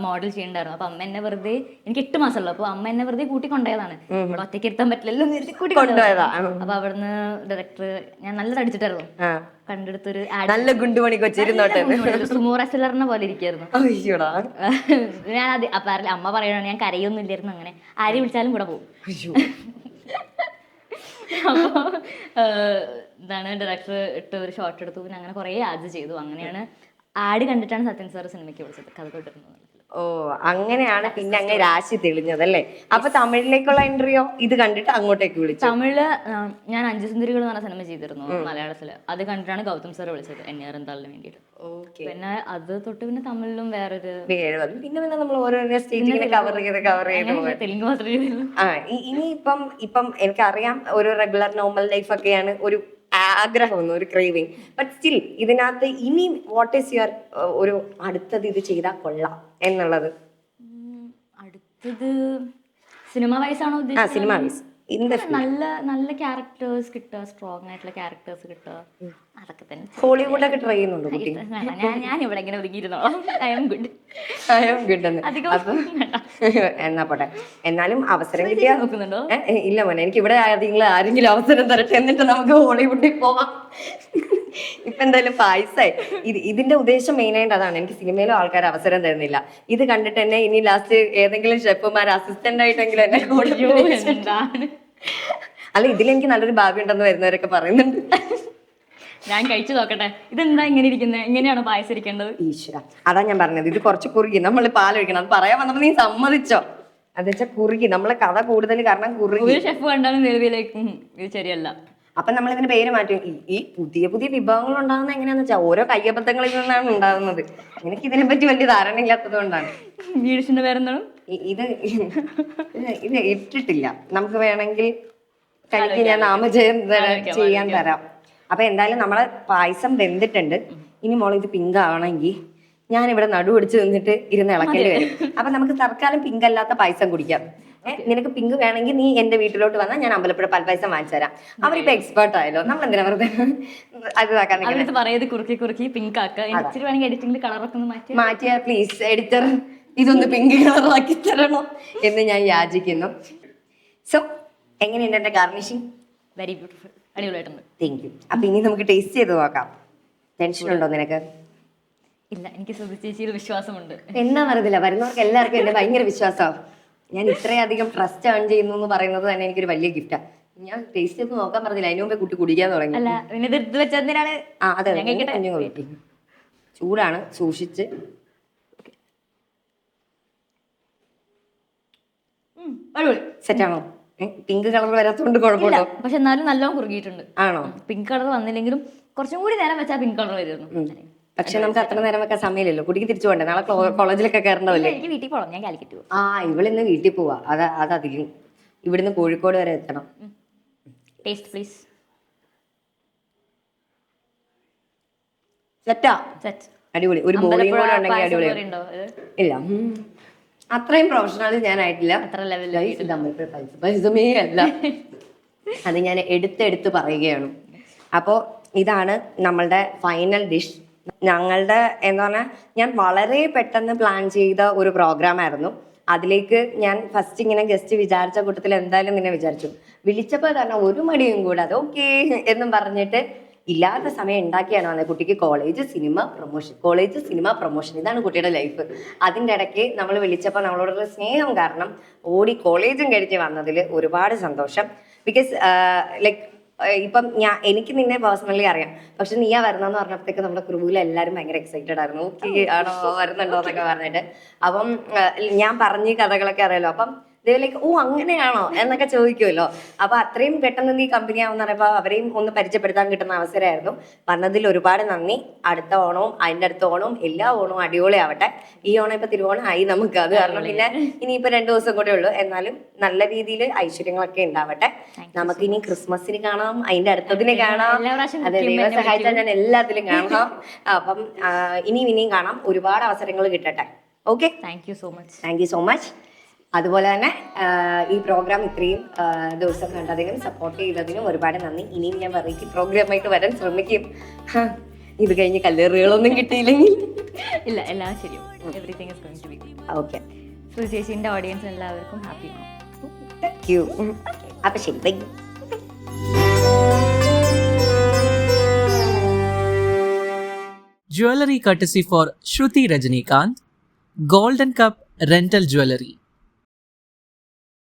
മോഡൽ ചെയ്യണ്ടായിരുന്നു. അപ്പൊ അമ്മ എന്നെ വെറുതെ, എനിക്ക് 8 മാസമുള്ളൂ, അപ്പൊ അമ്മ എന്നെ വെറുതെ കൂട്ടിക്കൊണ്ടതാണ്. ഒറ്റയ്ക്ക് ഇരുത്താൻ പറ്റില്ലല്ലോ എന്ന് കരുതി കൂട്ടിക്കൊണ്ടുപോയതാ. അപ്പൊ അവിടുന്ന് ഡയറക്ടർ, ഞാൻ നല്ല തടിച്ചിട്ടായിരുന്നു, കണ്ടെടുത്തൊരു നല്ല ഗുണ്ടുമണി കൊച്ചിരുന്നോട്ടെ സുമോ റെസ്ലറിനെ പോലെ ഇരിക്കായിരുന്നു. അയ്യോടാ. ഞാൻ അപ്പൊ അമ്മ പറയണ ഞാൻ കരയൊന്നും ഇല്ലായിരുന്നു, അങ്ങനെ ആര് വിളിച്ചാലും കൂടെ പോകും. അപ്പൊ എന്താണ് ഡയറക്ടർ ഇട്ട് ഒരു ഷോട്ട് എടുത്തു, പിന്നെ അങ്ങനെ കുറെ ആഡ് ചെയ്തു. അങ്ങനെയാണ് ആഡ് കണ്ടിട്ടാണ് സത്യൻ സാർ സിനിമയ്ക്ക് വിളിച്ചത്, കഥ കൊണ്ടിരുന്നത്. ഓ, അങ്ങനെയാണ് പിന്നെ അങ്ങ് രാശി തെളിഞ്ഞത് അല്ലേ? അപ്പൊ തമിഴിലേക്കുള്ള എൻട്രിയോ ഇത് കണ്ടിട്ട് അങ്ങോട്ടേക്ക് വിളിച്ചു? തമിഴില് ഞാൻ 5 സുന്ദരികൾ എന്ന് പറഞ്ഞ സിനിമ ചെയ്തിരുന്നു മലയാളത്തില്. അത് കണ്ടിട്ടാണ് ഗൗതം സാർ വിളിച്ചത് എന്നെ വേണ്ടിയിട്ട്. പിന്നെ അത് തൊട്ട് പിന്നെ തമിഴിലും വേറൊരു പിന്നെ നമ്മൾ ഓരോരോ സ്റ്റേറ്റിങ്ങനെ കവർ ചെയ്ത് തെലുങ്ക് മാത്രമേ. ഇനിയിപ്പം എനിക്കറിയാം ഒരു റെഗുലർ നോർമൽ ലൈഫ് ഒക്കെയാണ് ഒരു ആഗ്രഹം, ഒരു ക്രേവിങ്. ബട്ട് സ്റ്റിൽ ഇതിനകത്ത് ഇനി വാട്ട് ഈസ് യുവർ ഒരു അടുത്തത് ഇത് ചെയ്താൽ കൊള്ളാം എന്നുള്ളത്? അടുത്തത് സിനിമ വൈസാണോ ഉദ്ദേശിച്ചത്? സിനിമ വൈസ് നല്ല ക്യാരക്ടേഴ്സ് കിട്ടുക, സ്ട്രോങ് ആയിട്ടുള്ള ക്യാരക്ടേഴ്സ് കിട്ടുക, അതൊക്കെ തന്നെ. ഹോളിവുഡൊക്കെ ട്രൈ ചെയ്യുന്നുണ്ടോ കുട്ടി? ഞാൻ ഇവിടെ ഇങ്ങനെ ഒതുങ്ങിയിരുന്നോളാം. ഐ എം ഗുഡ് എന്നാ പോട്ടെ. എന്നാലും അവസരം കിട്ടിയാ നോക്കുന്നുണ്ടോ? ഇല്ല മോനെ, എനിക്ക് ഇവിടെ ആരെങ്കിലും അവസരം തരട്ടെ, എന്നിട്ട് നമുക്ക് ഹോളിവുഡിൽ പോവാം. ഇപ്പൊ എന്തായാലും പായസായി. ഇതിന്റെ ഉദ്ദേശം മെയിൻ ആയിട്ട് അതാണ്. എനിക്ക് സിനിമയിലും ആൾക്കാർ അവസരം തരുന്നില്ല. ഇത് കണ്ടിട്ട് തന്നെ ഇനി ലാസ്റ്റ് ഏതെങ്കിലും ഷെഫുമാർ അസിസ്റ്റന്റ് ആയിട്ടെങ്കിലും എന്നെ അല്ല, ഇതിലെനിക്ക് നല്ലൊരു ഭാവി ഉണ്ടെന്ന് വരുന്നവരൊക്കെ പറയുന്നുണ്ട്. ഞാൻ കഴിച്ചു നോക്കട്ടെ. ഇതെന്താ ഇങ്ങനെ ഇരിക്കുന്നത്? എങ്ങനെയാണ് പായസം ഇരിക്കേണ്ടത്? ഈശ്വര, അതാ ഞാൻ പറഞ്ഞത്, ഇത് കുറച്ച് കുറുകി. നമ്മൾ പാലൊഴിക്കണം. അത് പറയാൻ വന്നപ്പോ നീ സമ്മതിച്ചോ? അത് വെച്ചാൽ കുറുകി. നമ്മളെ കഥ കൂടുതൽ കാരണം കുറുകി. ഒരു ഷെഫ് കണ്ടാലും നിലവിലേക്ക് ഇത് ശരിയല്ല. അപ്പൊ നമ്മൾ ഇതിന്റെ പേര് മാറ്റും. ഈ പുതിയ പുതിയ വിഭവങ്ങൾ ഉണ്ടാകുന്ന എങ്ങനെയാന്ന് വെച്ചാൽ ഓരോ കയ്യബദ്ധങ്ങളിൽ നിന്നാണ് ഉണ്ടാകുന്നത്. എനിക്ക് ഇതിനെ പറ്റി വലിയ ധാരണ ഇല്ലാത്തത് കൊണ്ടാണ്. വീഡിയോസിന്റെ പേരെന്താണ്? ഇത് ഇട്ടിട്ടില്ല. നമുക്ക് വേണമെങ്കിൽ കഴിക്ക്, ഞാൻ നാമജയം ചെയ്യാൻ തരാം. അപ്പൊ എന്തായാലും നമ്മളെ പായസം വെന്തിട്ടുണ്ട്. ഇനി മോളെ ഇത് പിങ്ക് ആവണമെങ്കിൽ ഞാൻ ഇവിടെ നടുവടിച്ച് നിന്നിട്ട് ഇരുന്ന് ഇളക്കേണ്ടി വരും. അപ്പൊ നമുക്ക് തൽക്കാലം പിങ്ക് അല്ലാത്ത പായസം കുടിക്കാം. നിനക്ക് പിങ്ക് വേണമെങ്കിൽ നീ എന്റെ വീട്ടിലോട്ട് വന്നാൽ ഞാൻ അമ്പലപ്പുഴ പാൽപ്പായസം വാങ്ങിച്ചു തരാം. അവരിപ്പോ എക്സ്പേർട്ട് ആയല്ലോ, നമ്മൾ എന്തിനാ വെറുതെ അത് പറയുന്നത് കുറുക്കി കുറുക്കി പിങ്ക് മാറ്റിയാ പ്ലീസ് എഡിറ്റർ, ഇതൊന്ന് പിങ്ക് കളറാക്കി തരണോ എന്ന് ഞാൻ യാചിക്കുന്നു. സോ എങ്ങനെയുണ്ട് എന്റെ ഗാർണിഷിങ്? വെരി ബ്യൂട്ടിഫുൾ, അടിപൊളിയായിട്ടുണ്ട്. Thank you. അപ്പൊ ഇനി നമുക്ക് ടേസ്റ്റ് ചെയ്ത് നോക്കാം. ടെൻഷൻ ഉണ്ടോ നിനക്ക്? ഇല്ല, എനിക്ക് ചേച്ചിയിൽ വിശ്വാസമുണ്ട്. എന്നാ പറയുന്നില്ല, വരുന്നവർക്ക് എല്ലാവർക്കും എന്നെ ഭയങ്കര വിശ്വാസമാണ്. ഞാൻ ഇത്രയധികം ട്രസ്റ്റ് ഏൺ ചെയ്യുന്നു എന്ന് പറയുന്നത് തന്നെ എനിക്കൊരു വലിയ ഗിഫ്റ്റാ. ഞാൻ ടേസ്റ്റ് ചെയ്ത് നോക്കാൻ പറഞ്ഞില്ല, അതിന് മുമ്പേ കുട്ടി കുടിക്കാൻ തുടങ്ങി. അതെ, ചൂടാണ്, സൂക്ഷിച്ച്. സെറ്റാണോ? പിങ്ക് കളർ വരാത്തോണ്ട് കുഴപ്പമുണ്ടോ? പക്ഷെ എന്നാലും നല്ലോണം കുറുകിയിട്ടുണ്ട്. ആണോ? പിങ്ക് കളർ വന്നില്ലെങ്കിലും കുറച്ചും കൂടി നേരം വെച്ചാൽ പിങ്ക് കളർ വരുന്നു. പക്ഷെ നമുക്ക് അത്ര നേരം വെക്കാൻ സമയമില്ലല്ലോ. കുട്ടിക്ക് തിരിച്ചു പോകണ്ടേ? നാളെ കോളേജിലൊക്കെ കയറണ്ടല്ലേ? എനിക്ക് വീട്ടിൽ പോകണം, ഞാൻ കാലിക്കറ്റ് പോകും. ഇവളിന്ന് വീട്ടിൽ പോവാ. അതധികം ഇവിടുന്ന് കോഴിക്കോട് വരെ എത്തണം. Taste please. സെറ്റാ, അടിപൊളി. ഒരു ബോളിയും കൂടെ ഉണ്ടെങ്കിൽ അടിപൊളി. ഇല്ല, അത്രയും പ്രൊഫഷണൽ ഞാൻ ആയിട്ടില്ല. പൈസമേ അല്ല, അത് ഞാൻ എടുത്തെടുത്ത് പറയുകയാണ്. അപ്പോൾ ഇതാണ് നമ്മളുടെ ഫൈനൽ ഡിഷ്. ഞങ്ങളുടെ എന്താ പറഞ്ഞാൽ, ഞാൻ വളരെ പെട്ടെന്ന് പ്ലാൻ ചെയ്ത ഒരു പ്രോഗ്രാം ആയിരുന്നു. അതിലേക്ക് ഞാൻ ഫസ്റ്റ് ഇങ്ങനെ ഗസ്റ്റ് വിചാരിച്ച കൂട്ടത്തിൽ എന്തായാലും നിന്നെ വിചാരിച്ചു. വിളിച്ചപ്പോൾ തന്നെ ഒരു മടിയും കൂടെ അത് ഓക്കെ എന്നും പറഞ്ഞിട്ട് ഇല്ലാത്ത സമയം ഉണ്ടാക്കിയാണ് വന്നത്. കുട്ടിക്ക് കോളേജ് സിനിമ പ്രൊമോഷൻ ഇതാണ് കുട്ടിയുടെ ലൈഫ്. അതിൻ്റെ ഇടയ്ക്ക് നമ്മൾ വിളിച്ചപ്പോൾ നമ്മളോടുള്ള സ്നേഹം കാരണം ഓടി കോളേജും കഴിഞ്ഞ് വന്നതിൽ ഒരുപാട് സന്തോഷം. ബിക്കോസ് ലൈക്ക് ഇപ്പം എനിക്ക് നിന്നെ പേഴ്സണലി അറിയാം, പക്ഷെ നീയാ വരുന്നെന്ന് പറഞ്ഞപ്പോഴത്തേക്ക് നമ്മുടെ ക്രൂവിൽ എല്ലാവരും ഭയങ്കര എക്സൈറ്റഡ് ആയിരുന്നു. ഓക്കെ ആണോ, വരുന്നുണ്ടോ എന്നൊക്കെ പറഞ്ഞിട്ട്. അപ്പം ഞാൻ പറഞ്ഞ കഥകളൊക്കെ അറിയാലോ. അപ്പം ലൈക്ക് ഓ അങ്ങനെയാണോ എന്നൊക്കെ ചോദിക്കുമല്ലോ. അപ്പൊ അത്രയും പെട്ടെന്ന് നീ കമ്പനി ആവുന്ന പറയുമ്പോൾ അവരെയും ഒന്ന് പരിചയപ്പെടുത്താൻ കിട്ടുന്ന അവസരമായിരുന്നു. വന്നതിൽ ഒരുപാട് നന്ദി. അടുത്ത ഓണവും അതിന്റെ അടുത്ത ഓണവും എല്ലാ ഓണവും അടിപൊളി ആവട്ടെ. ഈ ഓണം ഇപ്പൊ തിരുവോണം ആയി നമുക്ക്, അത് കാരണം പിന്നെ ഇനിയിപ്പോ 2 ദിവസം കൂടെ ഉള്ളൂ. എന്നാലും നല്ല രീതിയിൽ ഐശ്വര്യങ്ങളൊക്കെ ഉണ്ടാവട്ടെ. നമുക്ക് ഇനി ക്രിസ്മസിന് കാണാം, അതിന്റെ അടുത്തതിന് കാണാം. അതെ, ദൈവം സഹായിച്ചാൽ ഞാൻ എല്ലാത്തിലും കാണാം. അപ്പം ഇനിയും കാണാം. ഒരുപാട് അവസരങ്ങൾ കിട്ടട്ടെ. Okay, thank you so much. Thank you so much. അതുപോലെ തന്നെ ഈ പ്രോഗ്രാം ഇത്രയും ദിവസം കണ്ടതിനും സപ്പോർട്ട് ചെയ്തതിനും ഒരുപാട് നന്ദി. ഇനിയും ഞാൻ വെറൈറ്റി പ്രോഗ്രാമായിട്ട് വരാൻ ശ്രമിക്കും. ഇത് കഴിഞ്ഞ് കല്ലേറുകളൊന്നും കിട്ടിയില്ലെങ്കിൽ ഇല്ല, എല്ലാം ശരിയാവും. Everything is going to be good. Okay, Shruthi ചേച്ചിന്റെ ഓഡിയൻസ് എല്ലാവർക്കും ഹാപ്പി ഓണം. Thank you. അപ്പം ശരി, bye. Jewelry courtesy for Shruti Rajinikanth, Golden Cup Rental Jewelry.